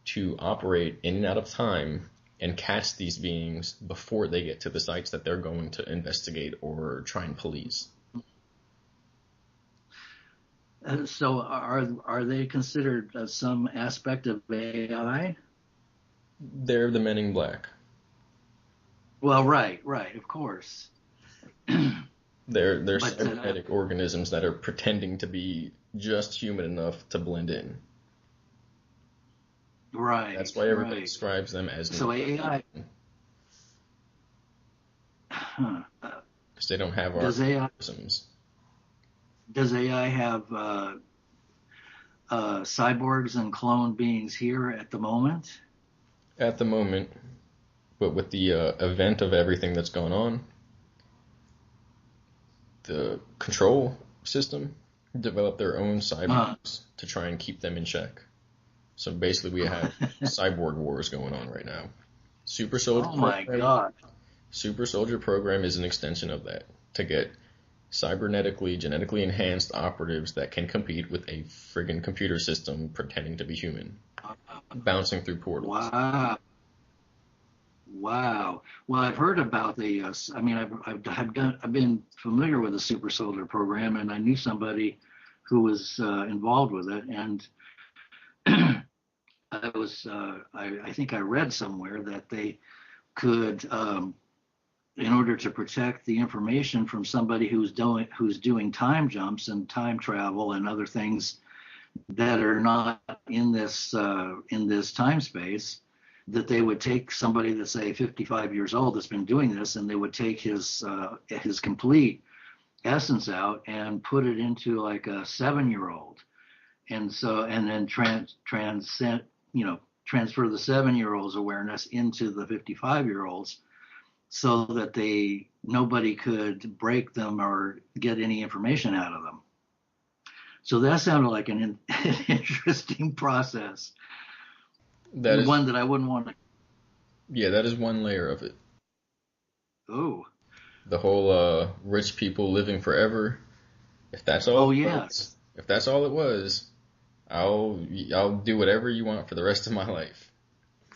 to operate in and out of time and catch these beings before they get to the sites that they're going to investigate or try and police. So are they considered some aspect of AI? They're the Men in Black. Well, right, of course. They're cybernetic organisms that are pretending to be just human enough to blend in. Right. That's why everybody describes them as so AI. Because they don't have our organisms. Does AI have cyborgs and clone beings here at the moment? At the moment, but with the event of everything that's going on, the control system developed their own cyborgs to try and keep them in check. So basically we have cyborg wars going on right now. Super Soldier my God. Super Soldier Program is an extension of that, to get cybernetically, genetically enhanced operatives that can compete with a friggin' computer system pretending to be human, bouncing through portals. Wow. Wow. Well, I've heard about the. I mean, I've been familiar with the Super Soldier program, and I knew somebody who was involved with it, and I think I read somewhere that they could, in order to protect the information from somebody who's doing time jumps and time travel and other things that are not in this time space, that they would take somebody that's say 55 years old that's been doing this, and they would take his complete essence out and put it into like a 7-year-old, and then transcend, transfer the 7-year-old's awareness into the 55-year-olds, so that nobody could break them or get any information out of them. So that sounded like an interesting process. That is one that I wouldn't want to. Yeah, that is one layer of it. Oh. The whole rich people living forever. If that's all. Oh yes. If that's all it was, I'll do whatever you want for the rest of my life.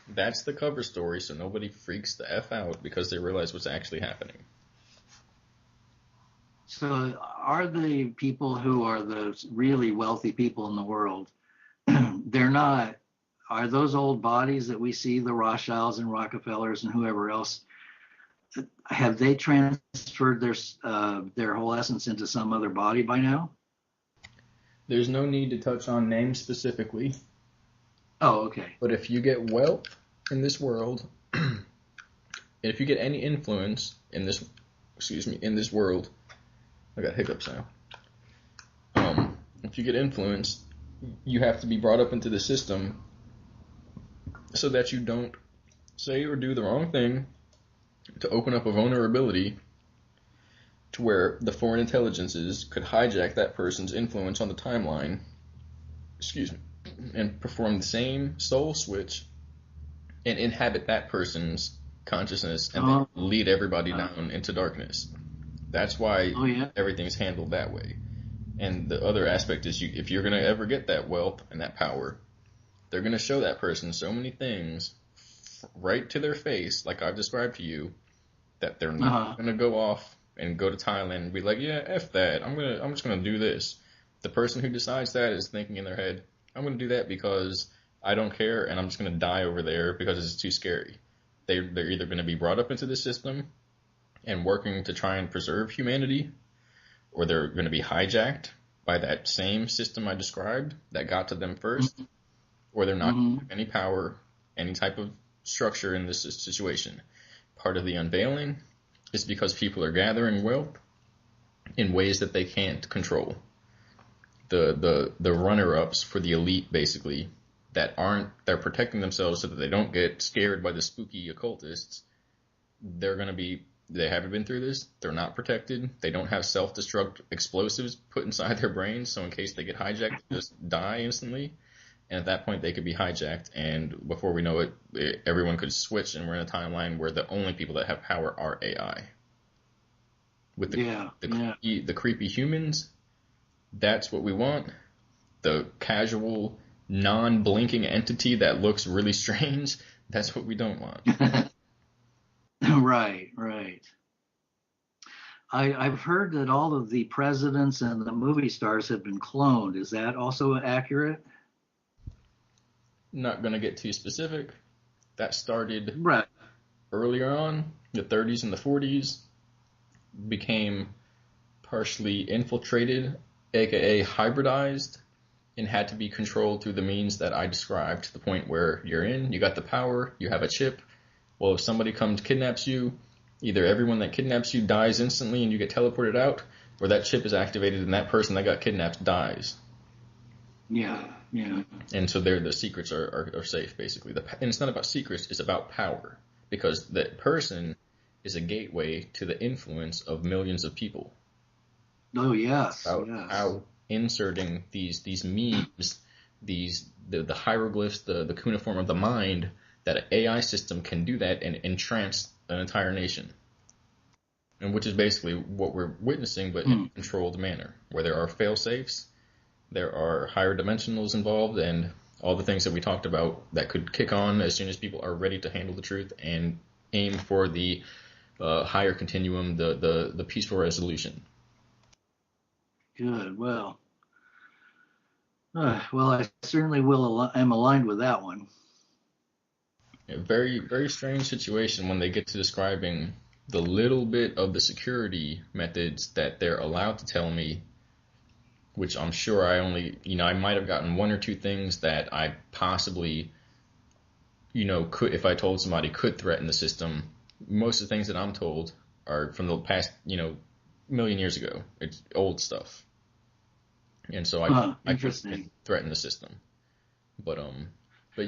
That's the cover story, so nobody freaks the F out because they realize what's actually happening. So are the people who are the really wealthy people in the world, are those old bodies that we see, the Rothschilds and Rockefellers and whoever else, have they transferred their whole essence into some other body by now? There's no need to touch on names specifically. Oh, okay. But if you get wealth in this world, if you get any influence in this world, I got hiccups now. If you get influence, you have to be brought up into the system so that you don't say or do the wrong thing to open up a vulnerability to where the foreign intelligences could hijack that person's influence on the timeline, and perform the same soul switch and inhabit that person's consciousness and then lead everybody down into darkness. That's why everything's handled that way. And the other aspect is, if you're going to ever get that wealth and that power, they're going to show that person so many things right to their face, like I've described to you, that they're not going to go off and go to Thailand and be like, yeah, F that. I'm just going to do this. The person who decides that is thinking in their head, I'm going to do that because I don't care, and I'm just going to die over there because it's too scary. They're either going to be brought up into the system and working to try and preserve humanity, or they're going to be hijacked by that same system I described that got to them first, or they're not going to have any power, any type of structure in this situation. Part of the unveiling is because people are gathering wealth in ways that they can't control. The runner-ups for the elite, basically, they're protecting themselves so that they don't get scared by the spooky occultists. They haven't been through this. They're not protected. They don't have self-destruct explosives put inside their brains, so in case they get hijacked, they just die instantly. And at that point, they could be hijacked, and before we know it, everyone could switch, and we're in a timeline where the only people that have power are AI. With the creepy humans, that's what we want. The casual, non-blinking entity that looks really strange, that's what we don't want. Right. I've heard that all of the presidents and the movie stars have been cloned. Is that also accurate? Not going to get too specific. That started right earlier on, the 30s and the 40s, became partially infiltrated, aka hybridized, and had to be controlled through the means that I described, to the point where you got the power, you have a chip. Well, if somebody kidnaps you, either everyone that kidnaps you dies instantly and you get teleported out, or that chip is activated and that person that got kidnapped dies. Yeah. And so the secrets are safe, basically. And it's not about secrets, it's about power. Because that person is a gateway to the influence of millions of people. Oh, yes. How inserting these memes, the hieroglyphs, the cuneiform of the mind, that an AI system can do that and entrance an entire nation. And which is basically what we're witnessing, but in a controlled manner, where there are fail safes, there are higher dimensionals involved, and all the things that we talked about that could kick on as soon as people are ready to handle the truth and aim for the higher continuum, the peaceful resolution. Good. Well, I certainly am aligned with that one. A very, very strange situation when they get to describing the little bit of the security methods that they're allowed to tell me, which I'm sure I might have gotten one or two things that I possibly, could, if I told somebody, could threaten the system. Most of the things that I'm told are from the past, million years ago. It's old stuff. And so I could threaten the system. But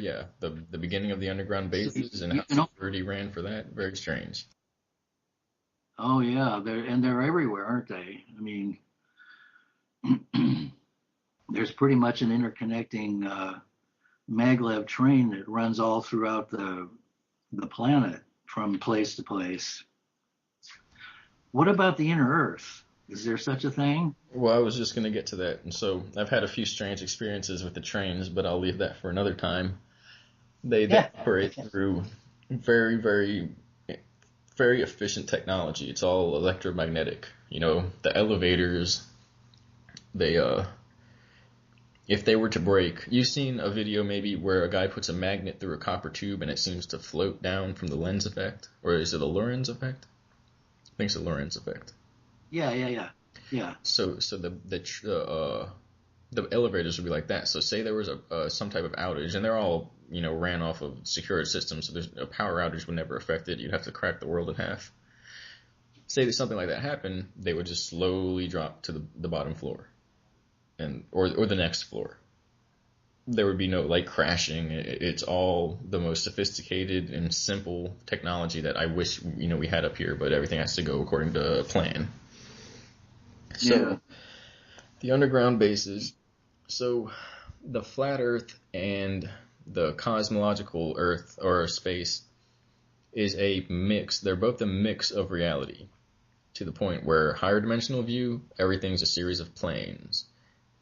yeah, the beginning of the underground bases and how security ran for that, very strange. Oh yeah, they're everywhere, aren't they? I mean, there's pretty much an interconnecting maglev train that runs all throughout the planet from place to place. What about the inner Earth? Is there such a thing? Well, I was just going to get to that. And so I've had a few strange experiences with the trains, but I'll leave that for another time. They operate through very, very, very efficient technology. It's all electromagnetic. The elevators, if they were to break, you've seen a video maybe where a guy puts a magnet through a copper tube and it seems to float down from the lens effect? Or is it a Lorentz effect? I think it's a Lorentz effect. Yeah. So the elevators would be like that. So say there was some type of outage, and they're all ran off of secured systems, so there's a power outage would never affect it. You'd have to crack the world in half. Say that something like that happened, they would just slowly drop to the bottom floor, or the next floor. There would be no crashing. It's all the most sophisticated and simple technology that I wish we had up here, but everything has to go according to plan. So, the underground bases. So, the flat Earth and the cosmological Earth or space is a mix. They're both a mix of reality, to the point where higher dimensional view, everything's a series of planes.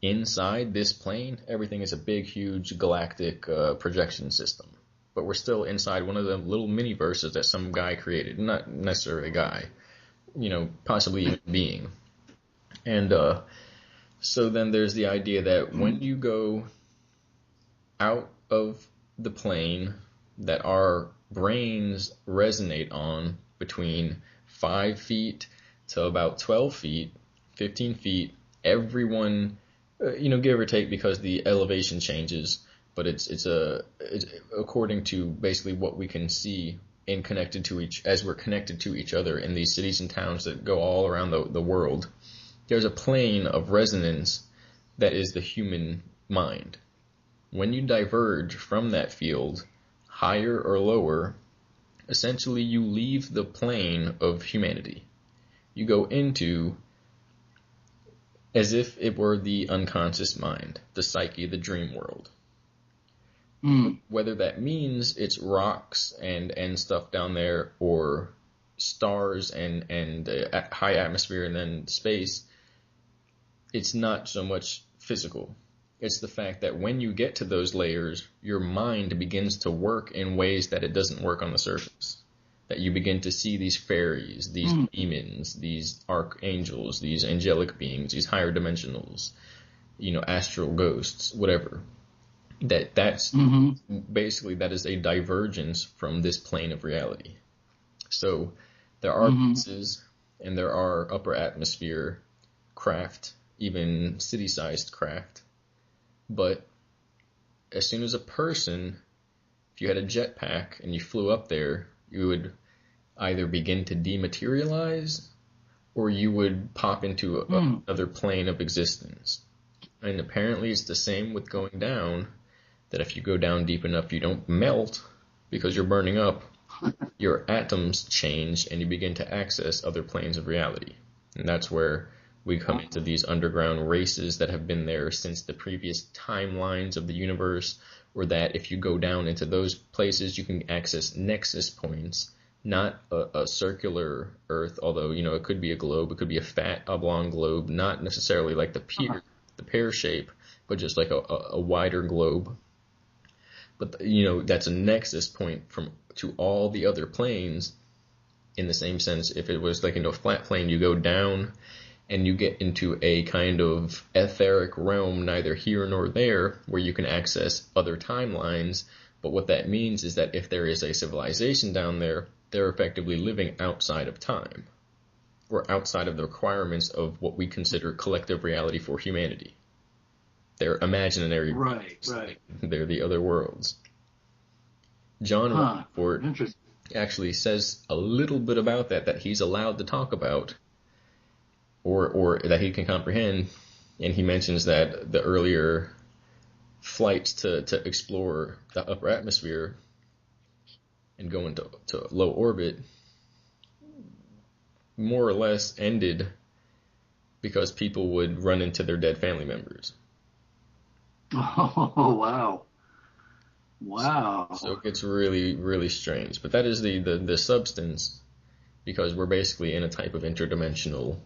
Inside this plane, everything is a big, huge galactic projection system. But we're still inside one of the little mini verses that some guy created. Not necessarily a guy, possibly even a being. And so then there's the idea that when you go out of the plane that our brains resonate on between 5 feet to about 12 feet, 15 feet, everyone, give or take because the elevation changes, but it's according to basically what we can see and as we're connected to each other in these cities and towns that go all around the world. There's a plane of resonance that is the human mind. When you diverge from that field, higher or lower, essentially you leave the plane of humanity. You go into, as if it were the unconscious mind, the psyche, the dream world. Whether that means it's rocks and stuff down there, or stars and high atmosphere and then space, it's not so much physical. It's the fact that when you get to those layers, your mind begins to work in ways that it doesn't work on the surface. That you begin to see these fairies, these demons, these archangels, these angelic beings, these higher dimensionals, astral ghosts, whatever. That's basically, that is a divergence from this plane of reality. So there are pieces and there are upper atmosphere craft, even city-sized craft. But as soon as a person, if you had a jetpack and you flew up there, you would either begin to dematerialize or you would pop into another plane of existence. And apparently it's the same with going down, that if you go down deep enough, you don't melt because you're burning up. Your atoms change and you begin to access other planes of reality. And that's where we come into these underground races that have been there since the previous timelines of the universe, or that if you go down into those places, you can access nexus points not a circular Earth, although, it could be a globe, it could be a fat oblong globe, not necessarily like the pear shape, but just like a wider globe. But that's a nexus point to all the other planes. In the same sense, if it was like a flat plane, you go down and you get into a kind of etheric realm, neither here nor there, where you can access other timelines. But what that means is that if there is a civilization down there, they're effectively living outside of time, or outside of the requirements of what we consider collective reality for humanity. They're imaginary. Right. They're the other worlds. John Rappaport actually says a little bit about that he's allowed to talk about, or that he can comprehend, and he mentions that the earlier flights to explore the upper atmosphere and go into low orbit more or less ended because people would run into their dead family members. Oh, wow. Wow. So it gets really, really strange. But that is the substance, because we're basically in a type of interdimensional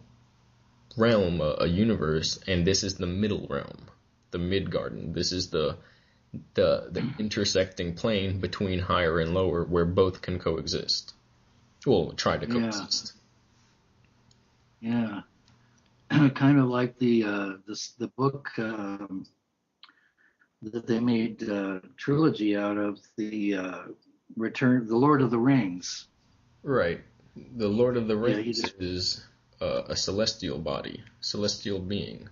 realm, a universe, and this is the middle realm, the Midgarden. This is the intersecting plane between higher and lower, where both can coexist. Well, try to coexist. Yeah. Kind of like the book that they made trilogy out of, the Lord of the Rings. Right. The Lord of the Rings is a celestial body, celestial being.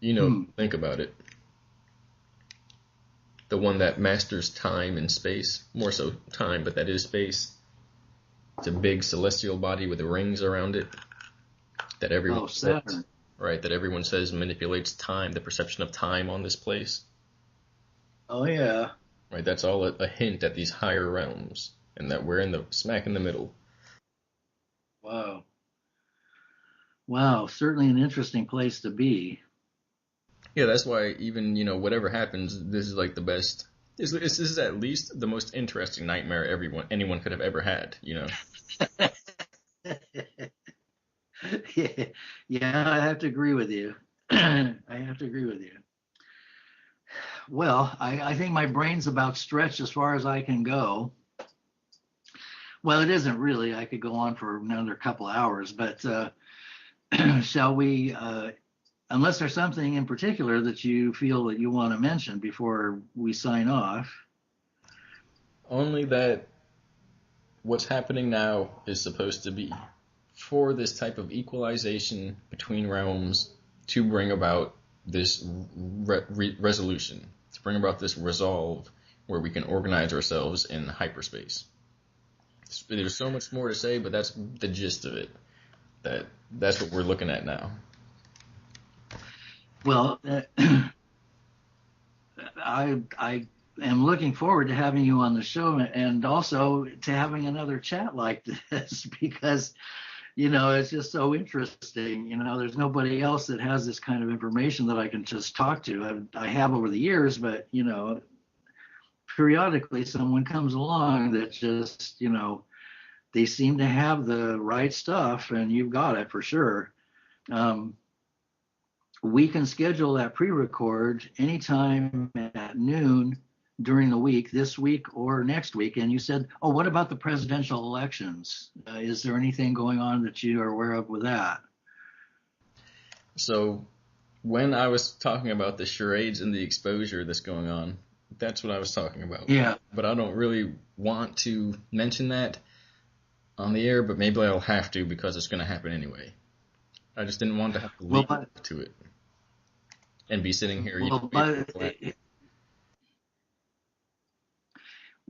Think about it. The one that masters time and space, more so time, but that is space. It's a big celestial body with rings around it that everyone Saturn. Right, that everyone says manipulates time, the perception of time on this place. Oh, yeah. Right, that's all a hint at these higher realms, and that we're smack in the middle. Wow. Wow, certainly an interesting place to be. Yeah, that's why even, whatever happens, this is like the best. This is at least the most interesting nightmare anyone could have ever had, Yeah, I have to agree with you. I have to agree with you. Well, I think my brain's about stretched as far as I can go. Well, it isn't really. I could go on for another couple hours, but shall we, unless there's something in particular that you feel that you want to mention before we sign off? Only that what's happening now is supposed to be for this type of equalization between realms, to bring about this resolution, to bring about this resolve where we can organize ourselves in hyperspace. There's so much more to say, but that's the gist of it. That's what we're looking at now. Well, I am looking forward to having you on the show, and also to having another chat like this, because it's just so interesting. There's nobody else that has this kind of information that I can just talk to. I have over the years, but periodically someone comes along that just they seem to have the right stuff, and you've got it for sure. We can schedule that pre-record anytime at noon during the week, this week or next week. And you said, what about the presidential elections? Is there anything going on that you are aware of with that? So when I was talking about the charades and the exposure that's going on, that's what I was talking about. Yeah. But I don't really want to mention that on the air, but maybe I'll have to, because it's going to happen anyway. I just didn't want to have to lead up to it and be sitting here.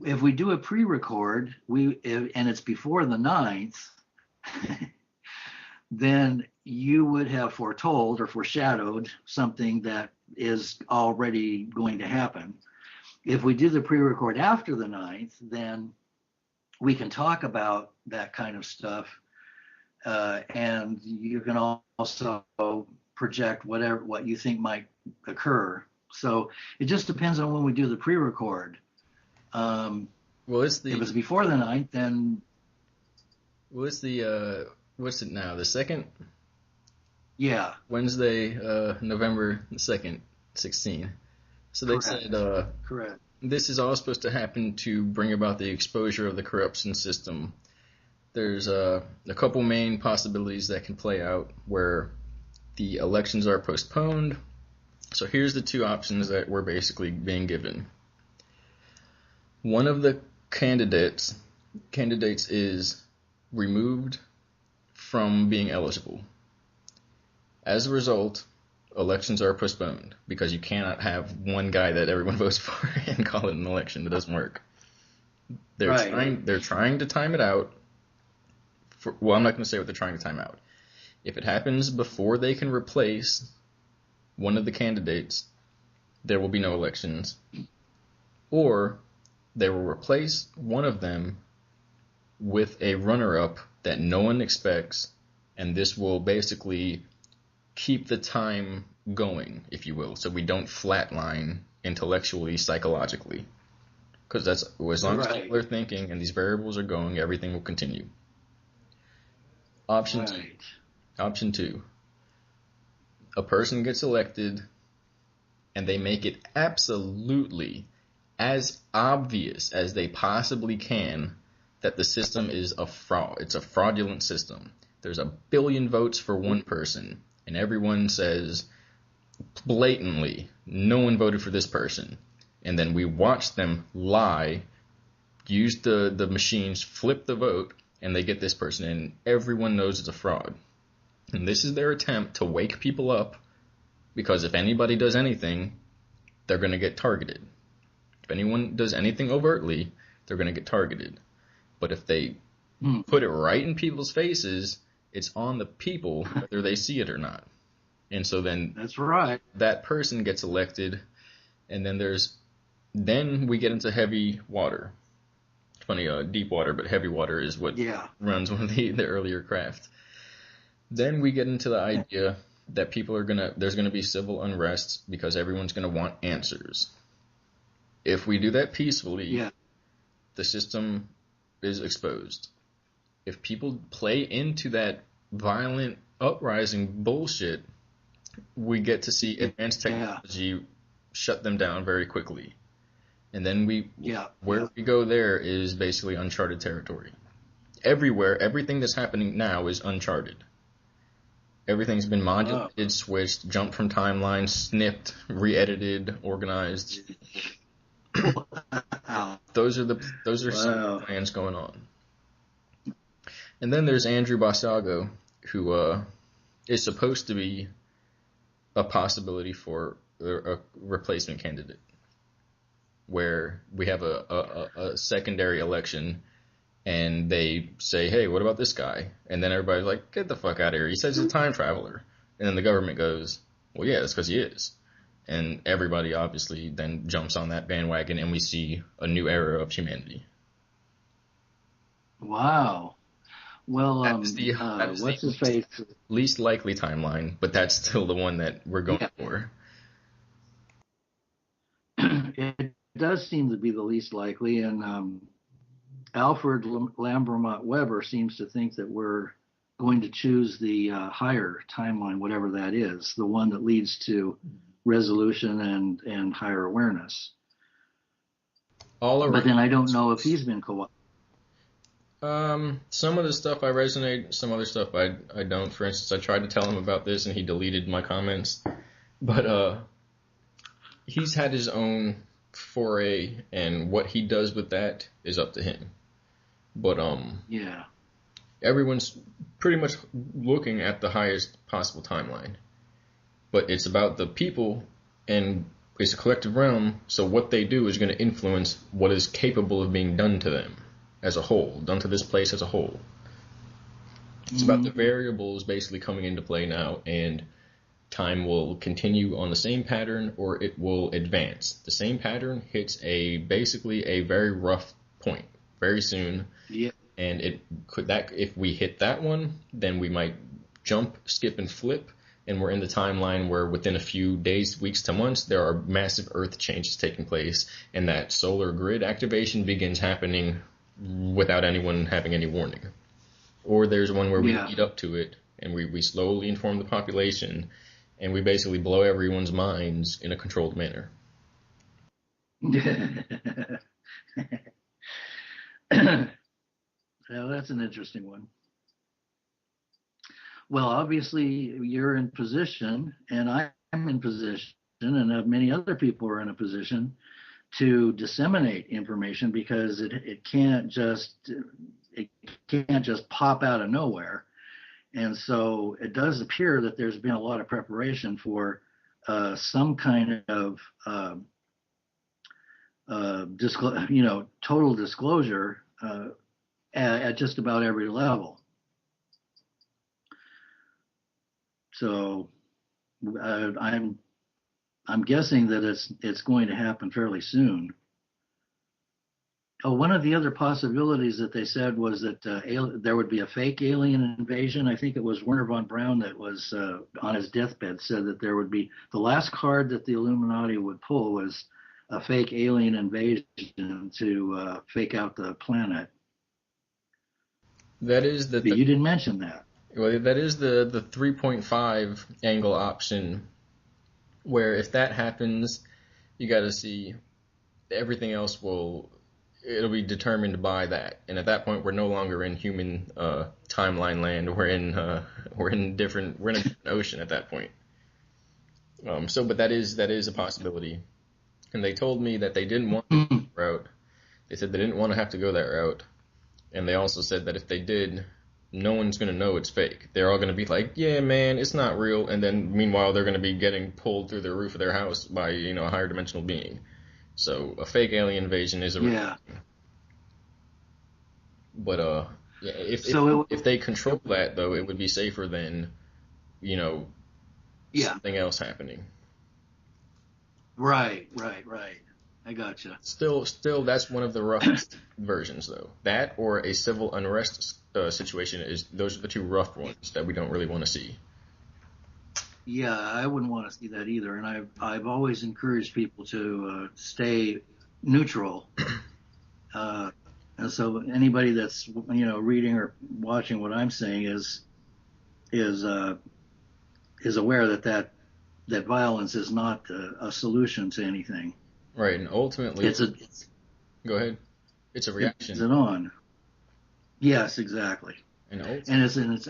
If we do a pre-record, and it's before the 9th, then you would have foretold or foreshadowed something that is already going to happen. If we do the pre-record after the 9th, then we can talk about that kind of stuff, and you can also project what you think might occur. So it just depends on when we do the pre-record. Well, it's If it the was before the 9th, then well, it's the what's it now? The second yeah, Wednesday, November 2nd, 16. So they correct, said correct. this is all supposed to happen to bring about the exposure of the corruption system. There's a couple main possibilities that can play out where the elections are postponed. So here's the two options that we're basically being given. One of the candidates is removed from being eligible. As a result, elections are postponed because you cannot have one guy that everyone votes for and call it an election. It doesn't work. They're trying to time it out. Well, I'm not going to say what they're trying to time out. If it happens before they can replace one of the candidates, there will be no elections. Or they will replace one of them with a runner-up that no one expects, and this will basically keep the time going, if you will, so we don't flatline intellectually, psychologically. Because that's as long as people are thinking and these variables are going, everything will continue. Option two. A person gets elected and they make it absolutely as obvious as they possibly can that the system is a fraud. It's a fraudulent system. There's 1 billion votes for one person, and everyone says blatantly, no one voted for this person. And then we watch them lie, use the machines, flip the vote, and they get this person, and everyone knows it's a fraud. And this is their attempt to wake people up, because if anybody does anything, they're going to get targeted. If anyone does anything overtly, they're going to get targeted. But if they put it right in people's faces, it's on the people whether they see it or not. And so then that's right. That person gets elected, and then we get into heavy water. It's funny, deep water, but heavy water is what runs one of the earlier craft. Then we get into the idea that there's gonna be civil unrest because everyone's gonna want answers. If we do that peacefully, the system is exposed. If people play into that violent uprising bullshit, we get to see advanced technology shut them down very quickly. And then we go there is basically uncharted territory. Everywhere, everything that's happening now is uncharted. Everything's been modulated, switched, jumped from timelines, snipped, re-edited, organized. Those are some plans going on. And then there's Andrew Basago, who is supposed to be a possibility for a replacement candidate, where we have a secondary election, and they say, hey, what about this guy? And then everybody's like, get the fuck out of here. He says he's a time traveler. And then the government goes, well, yeah, that's because he is. And everybody obviously then jumps on that bandwagon, and we see a new era of humanity. Wow. Well, what's his face? Least likely timeline, but that's still the one that we're going for. It does seem to be the least likely, and Alfred Lambermont Weber seems to think that we're going to choose the higher timeline, whatever that is, the one that leads to resolution and higher awareness. But then I don't know if he's been co-opted. Some of the stuff I resonate, some other stuff I don't. For instance, I tried to tell him about this and he deleted my comments. But he's had his own foray, and what he does with that is up to him. But everyone's pretty much looking at the highest possible timeline. But it's about the people, and it's a collective realm, so what they do is going to influence what is capable of being done to them as a whole, done to this place as a whole. It's about the variables basically coming into play now, and time will continue on the same pattern or it will advance. The same pattern hits basically a very rough point very soon. Yeah. And if we hit that one, then we might jump, skip, and flip and we're in the timeline where within a few days, weeks to months, there are massive Earth changes taking place, and that solar grid activation begins happening without anyone having any warning. Or there's one where we lead up to it, and we slowly inform the population, and we basically blow everyone's minds in a controlled manner. Well, that's an interesting one. Well, obviously, you're in position, and I'm in position, and many other people are in a position to disseminate information, because it can't just pop out of nowhere. And so it does appear that there's been a lot of preparation for some kind of total disclosure at just about every level. So I'm guessing that it's going to happen fairly soon. Oh, one of the other possibilities that they said was that there would be a fake alien invasion. I think it was Werner von Braun that was on his deathbed said that there would be, the last card that the Illuminati would pull was a fake alien invasion to fake out the planet. That is but you didn't mention that. Well, that is the 3.5 angle option, where if that happens, you got to see everything else it'll be determined by that. And at that point, we're no longer in human timeline land. We're in a different ocean at that point. But that is a possibility. And they told me that they didn't want to go that route. They said they didn't want to have to go that route. And they also said that if they did, no one's going to know it's fake. They're all going to be like, yeah, man, it's not real. And then meanwhile, they're going to be getting pulled through the roof of their house by, a higher dimensional being. So a fake alien invasion is a real thing. But if they control that, though, it would be safer than, something else happening. Right. I gotcha. Still, that's one of the roughest versions, though. That or a civil unrest situation those are the two rough ones that we don't really want to see. Yeah, I wouldn't want to see that either. And I've always encouraged people to stay neutral. And so anybody that's reading or watching what I'm saying is aware that violence is not a solution to anything. Right, and ultimately, go ahead. It's a reaction. It's an on. Yes, exactly. And it's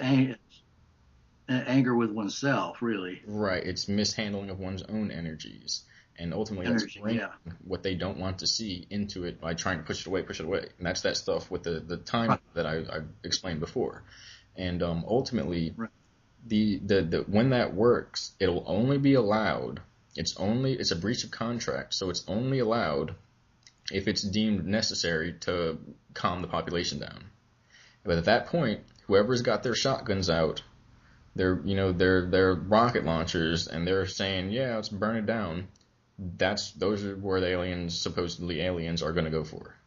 anger with oneself, really. Right, it's mishandling of one's own energies, and ultimately that's bringing what they don't want to see into it by trying to push it away. And that's that stuff with the time that I explained before. And ultimately, the when that works, it'll only be allowed. It's a breach of contract, so it's only allowed if it's deemed necessary to calm the population down. But at that point, whoever's got their shotguns out, their rocket launchers, and they're saying, yeah, let's burn it down. Those are where the supposedly aliens are going to go for.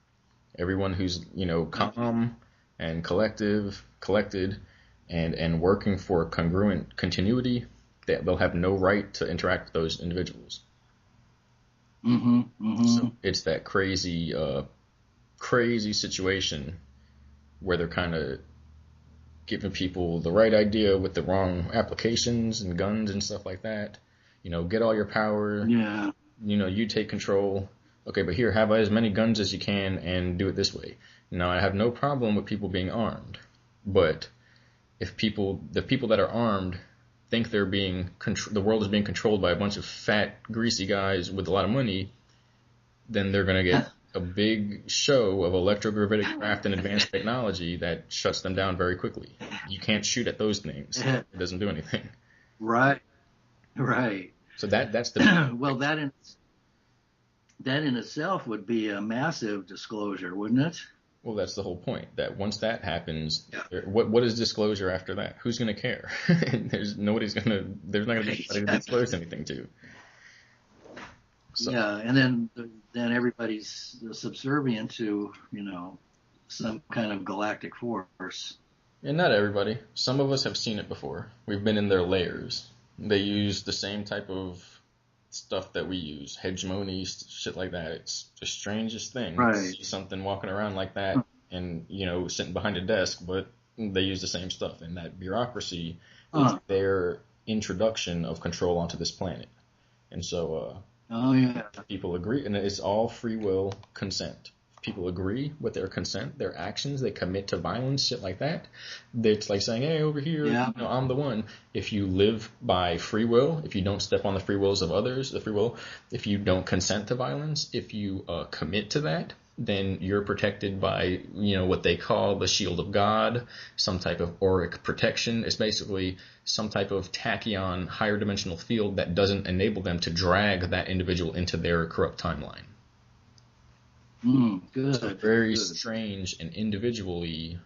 Everyone who's calm and collected, and working for congruent continuity, they'll have no right to interact with those individuals. So it's that crazy situation where they're kind of giving people the right idea with the wrong applications and guns and stuff like that. Get all your power. Yeah. You take control. Okay, but here, have as many guns as you can and do it this way. Now, I have no problem with people being armed, but if the people that are armed think the world is being controlled by a bunch of fat, greasy guys with a lot of money, then they're going to get a big show of electrogravitic craft and advanced technology that shuts them down very quickly. You can't shoot at those things. It doesn't do anything. Right. So that's the well, that in itself would be a massive disclosure, wouldn't it? Well, that's the whole point. That once that happens, what is disclosure after that? Who's going to care? There's not going to be anybody to disclose anything to. So. Yeah, and then everybody's subservient to some kind of galactic force. And not everybody. Some of us have seen it before. We've been in their layers. They use the same type of stuff that we use, hegemony, shit like that. It's the strangest thing. Right. See something walking around like that and, sitting behind a desk, but they use the same stuff. And that bureaucracy is Huh. their introduction of control onto this planet. And so, Oh yeah. people agree, and it's all free will consent. People agree with their consent, their actions, they commit to violence, shit like that. It's like saying, hey, over here, Yeah. I'm the one. If you live by free will, if you don't step on the free wills of others, the free will, if you don't consent to violence, if you commit to that, then you're protected by, what they call the shield of God, some type of auric protection. It's basically some type of tachyon higher dimensional field that doesn't enable them to drag that individual into their corrupt timeline. Good. So very Good. strange and individually,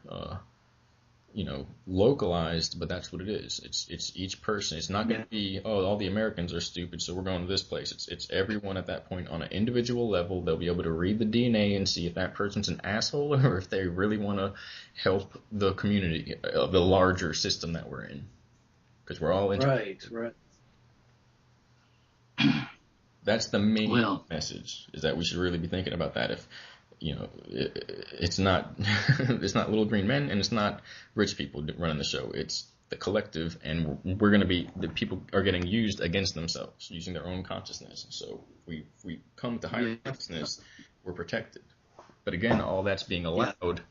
localized, but that's what it is. It's each person. It's not going to be, oh, all the Americans are stupid, so we're going to this place. It's everyone at that point on an individual level. They'll be able to read the DNA and see if that person's an asshole or if they really want to help the community, the larger system that we're in, because we're all Right. That's the main Well, message, is that we should really be thinking about that. If it's not it's not little green men and it's not rich people running the show. It's the collective, and we're going to be, the people are getting used against themselves, using their own consciousness. So we come to higher consciousness, we're protected. But again, all that's being allowed.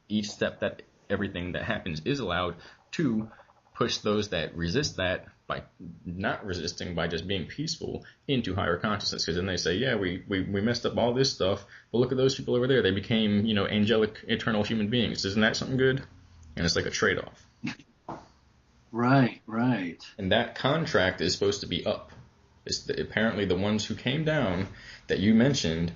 Each step, that everything that happens is allowed to push those that resist that, by not resisting, by just being peaceful, into higher consciousness. Because then they say, yeah, we messed up all this stuff, but look at those people over there. They became, angelic, eternal human beings. Isn't that something good? And it's like a trade-off. Right. And that contract is supposed to be up. Apparently the ones who came down that you mentioned,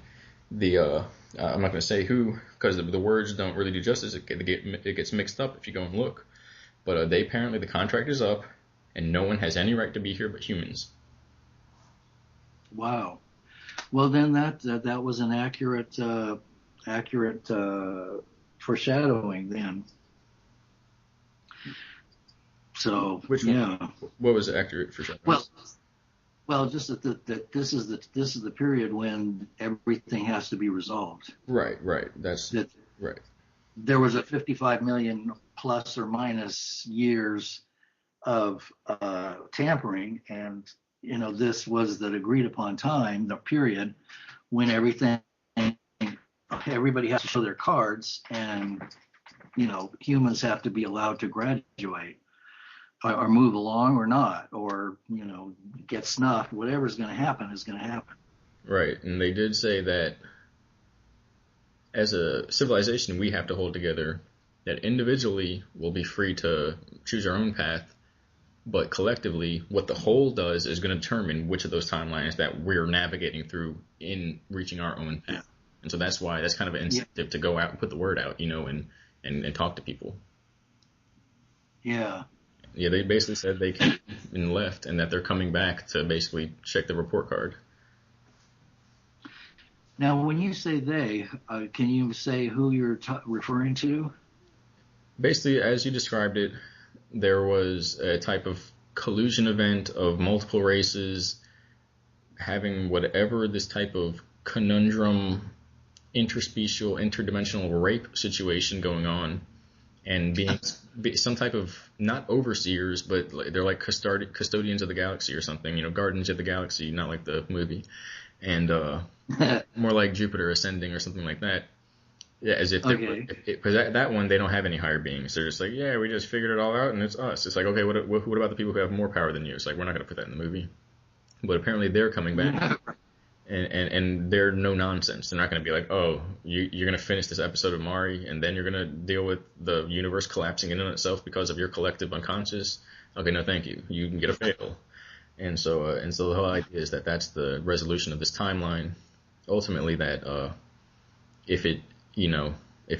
I'm not going to say who, because the words don't really do justice. It gets mixed up if you go and look. But apparently the contract is up, and no one has any right to be here but humans. Wow. Well, then that was an accurate foreshadowing then. So Which one? What was accurate foreshadowing? Well, just that this is the period when everything has to be resolved. Right. That's right. There was a 55 million plus or minus years of tampering, and this was the agreed upon time, the period when everybody has to show their cards, and humans have to be allowed to graduate or move along or not, or get snuffed. Whatever's going to happen is going to happen. Right, and they did say that as a civilization we have to hold together, that individually we'll be free to choose our own path, but collectively what the whole does is going to determine which of those timelines that we're navigating through in reaching our own path. And so that's why that's kind of an incentive to go out and put the word out, and talk to people. Yeah, they basically said they came and left, and that they're coming back to basically check the report card. Now, when you say they, can you say who you're referring to? Basically, as you described it, there was a type of collusion event of multiple races having whatever this type of conundrum, interspecial, interdimensional rape situation going on, and being some type of, not overseers, but they're like custodians of the galaxy or something, guardians of the galaxy, not like the movie, and more like Jupiter ascending or something like that. Yeah, as if because that one, they don't have any higher beings. They're just like, yeah, we just figured it all out and it's us. It's like, okay, what about the people who have more power than you? It's like, we're not going to put that in the movie. But apparently they're coming back, and they're no nonsense. They're not going to be like, oh, you're going to finish this episode of Mari and then you're going to deal with the universe collapsing in on itself because of your collective unconscious. Okay, no, thank you. You can get a fail. And so the whole idea is that that's the resolution of this timeline. Ultimately, that if it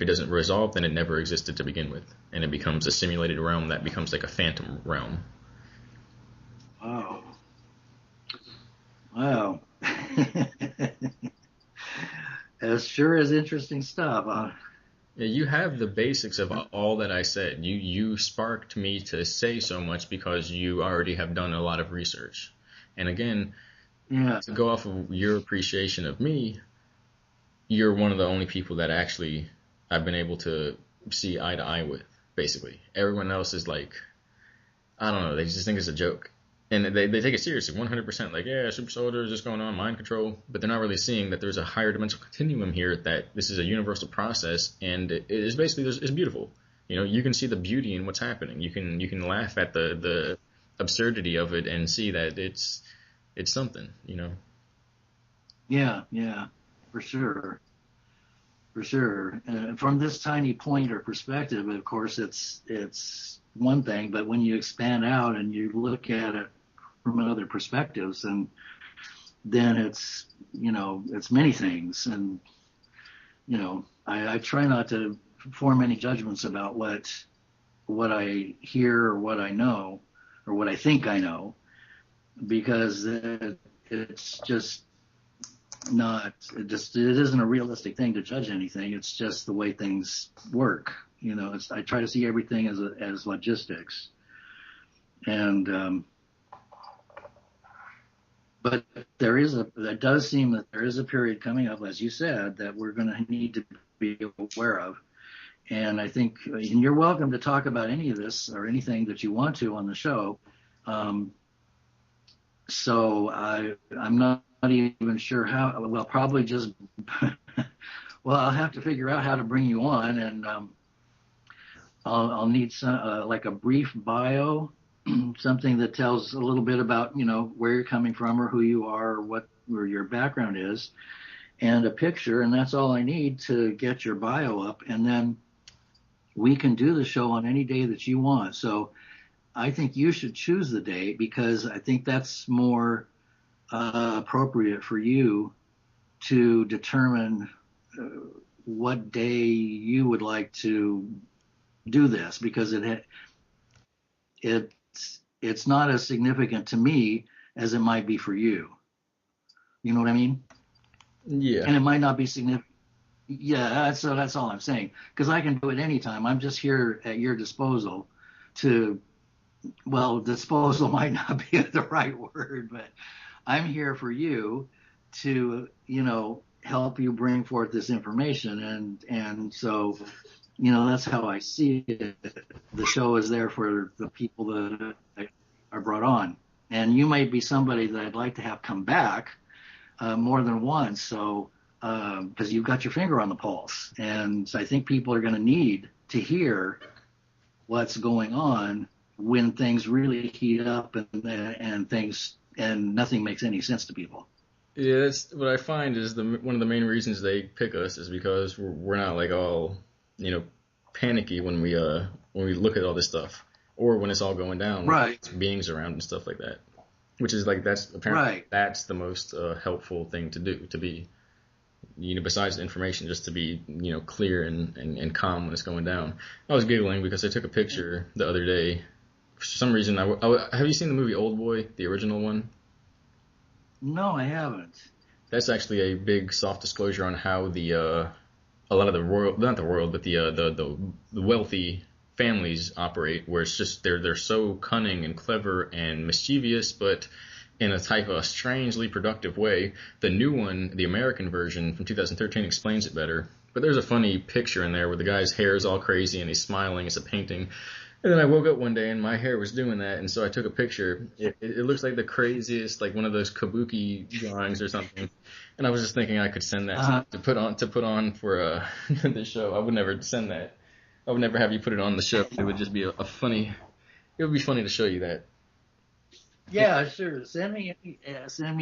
doesn't resolve, then it never existed to begin with, and it becomes a simulated realm that becomes like a phantom realm. Wow. It sure is interesting stuff. Yeah, you have the basics of all that I said. You sparked me to say so much because you already have done a lot of research. And again, Yeah, to go off of your appreciation of me, you're one of the only people that actually I've been able to see eye to eye with, basically. Everyone else is like, I don't know, they just think it's a joke. And they take it seriously, 100%. Like, yeah, super soldiers, just going on, mind control. But they're not really seeing that there's a higher dimensional continuum here, that this is a universal process, and it is basically, it's beautiful. You know, you can see the beauty in what's happening. You can laugh at the absurdity of it and see that it's something, you know. yeah, for sure. For sure. From this tiny point or perspective, of course, it's one thing, but when you expand out and you look at it from other perspectives, and then it's many things. And I try not to form any judgments about what I hear or what I know or what I think I know, because it's just not it isn't a realistic thing to judge anything. It's just the way things work. I try to see everything as logistics. And but that does seem that there is a period coming up, as you said, that we're going to need to be aware of. And I think, and you're welcome to talk about any of this or anything that you want to on the show. So I'm not even sure how. Well, probably just. Well, I'll have to figure out how to bring you on, and I'll need some like a brief bio, something that tells a little bit about where you're coming from or who you are or where your background is, and a picture, and that's all I need to get your bio up, and then we can do the show on any day that you want. So I think you should choose the day, because I think that's more appropriate for you to determine what day you would like to do this, because it's not as significant to me as it might be for you. You know what I mean? Yeah. And it might not be significant. Yeah, that's all I'm saying, because I can do it anytime. I'm just here at your disposal to, well, disposal might not be the right word, but I'm here for you to, help you bring forth this information. And so, that's how I see it. The show is there for the people that are brought on. And you might be somebody that I'd like to have come back more than once. So, because you've got your finger on the pulse. And so I think people are going to need to hear what's going on when things really heat up and nothing makes any sense to people. Yeah, that's what I find is one of the main reasons they pick us is because we're not like all, panicky when we look at all this stuff, or when it's all going down, right? With beings around and stuff like that, which is like that's apparently right. That's the most helpful thing to do, to be, besides the information, just to be clear and calm when it's going down. I was giggling because I took a picture the other day. For some reason, have you seen the movie Old Boy, the original one? No, I haven't. That's actually a big soft disclosure on how a lot of the wealthy families operate, where it's just they're so cunning and clever and mischievous, but in a type of strangely productive way. The new one, the American version from 2013, explains it better. But there's a funny picture in there where the guy's hair is all crazy and he's smiling. It's a painting. And then I woke up one day and my hair was doing that, and so I took a picture. It looks like the craziest, like one of those kabuki drawings or something. And I was just thinking I could send that to put on for the show. I would never send that. I would never have you put it on the show. It would just be a funny. It would be funny to show you that. Yeah, sure. Send me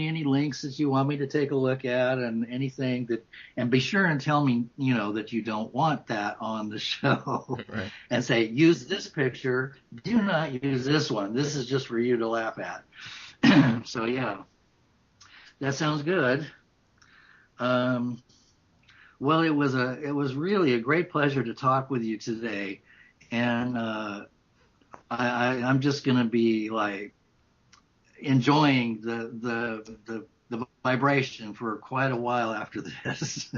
any links that you want me to take a look at, and anything and be sure and tell me, that you don't want that on the show. Right. And say, use this picture. Do not use this one. This is just for you to laugh at. So yeah, that sounds good. Well, it was really a great pleasure to talk with you today, and I'm just gonna be like enjoying the vibration for quite a while after this.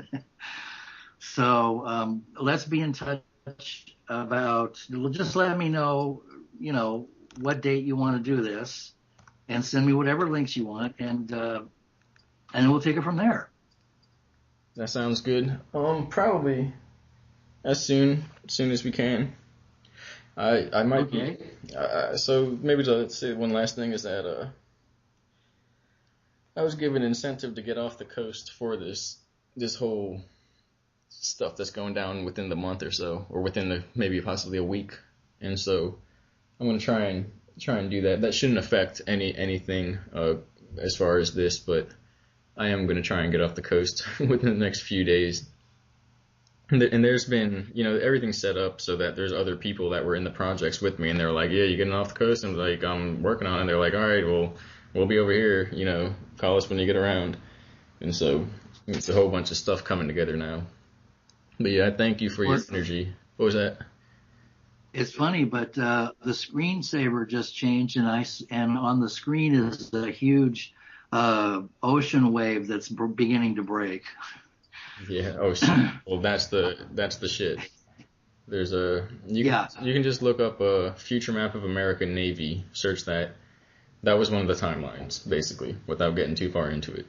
So let's be in touch about. Just let me know, what date you want to do this, and send me whatever links you want, and we'll take it from there. That sounds good. Probably as soon as we can. I might be. Okay. So maybe to say one last thing is that I was given incentive to get off the coast for this whole stuff that's going down within the month or so, or within the maybe possibly a week, and so I'm gonna try and do that. That shouldn't affect anything as far as this, but I am gonna try and get off the coast within the next few days. And there's been, everything's set up so that there's other people that were in the projects with me, and they're like, yeah, you getting off the coast? And like, I'm working on it. And they're like, all right, well, we'll be over here, call us when you get around. And so it's a whole bunch of stuff coming together now. But yeah, I thank you for your energy. What was that? It's funny, but the screensaver just changed, and on the screen is a huge ocean wave that's beginning to break. Yeah. Oh, well, that's the shit. There's you can just look up a future map of American Navy, search that. That was one of the timelines, basically, without getting too far into it.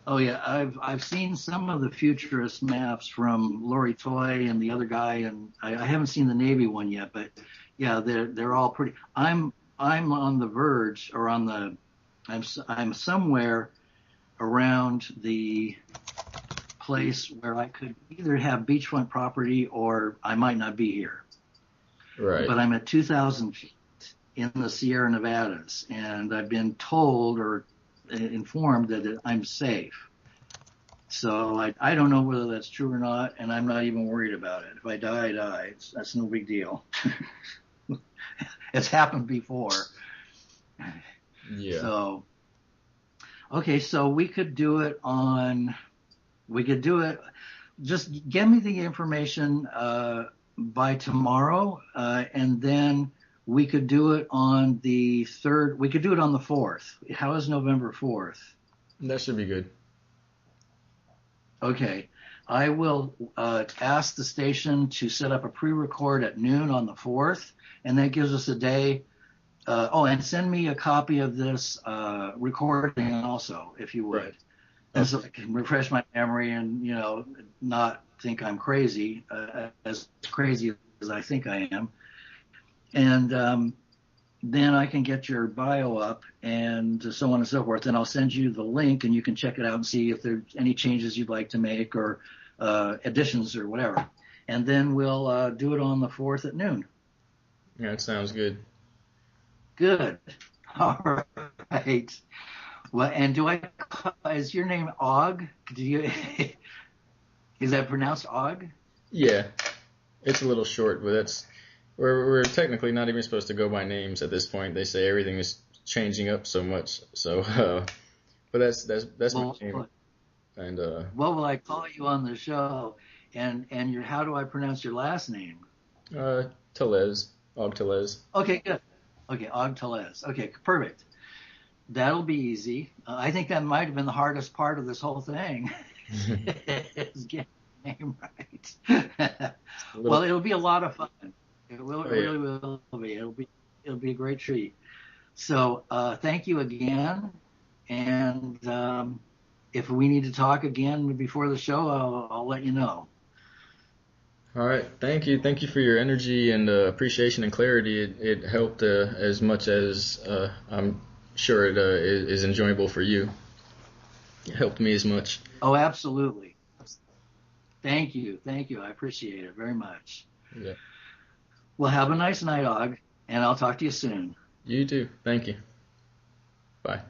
Oh yeah, I've seen some of the futurist maps from Lori Toy and the other guy, and I haven't seen the Navy one yet, but yeah, they're all pretty. I'm on the verge, or I'm somewhere around the place where I could either have beachfront property or I might not be here. Right. But I'm at 2,000 feet in the Sierra Nevadas, and I've been told or informed that I'm safe. So I don't know whether that's true or not, and I'm not even worried about it. If I die, I die. That's no big deal. It's happened before. Yeah. So, okay, so we could do it. Just give me the information by tomorrow, and then we could do it on the 3rd. We could do it on the 4th. How is November 4th? That should be good. Okay. I will ask the station to set up a pre-record at noon on the 4th, and that gives us a day. And send me a copy of this recording also, if you would. Right. And so I can refresh my memory and, not think I'm crazy, as crazy as I think I am. And then I can get your bio up and so on and so forth. And I'll send you the link, and you can check it out and see if there's any changes you'd like to make or additions or whatever. And then we'll do it on the 4th at noon. Yeah, that sounds good. Good. All right. Well, and is your name Og? Is that pronounced Og? Yeah, it's a little short, but we're technically not even supposed to go by names at this point. They say everything is changing up so much. So, but that's my name. And what will I call you on the show? And how do I pronounce your last name? Tellez, Og Tellez. Okay, good. Okay, Og Tellez. Okay, perfect. That'll be easy. I think that might have been the hardest part of this whole thing. Is getting the name right. Well, it'll be a lot of fun. It really will be. It'll be a great treat. So thank you again. And if we need to talk again before the show, I'll let you know. All right. Thank you. Thank you for your energy and appreciation and clarity. It helped as much as I'm sure it is enjoyable for you. It helped me as much. Oh, absolutely. Thank you. I appreciate it very much. Yeah. Well, have a nice night, Og, and I'll talk to you soon. You too. Thank you. Bye.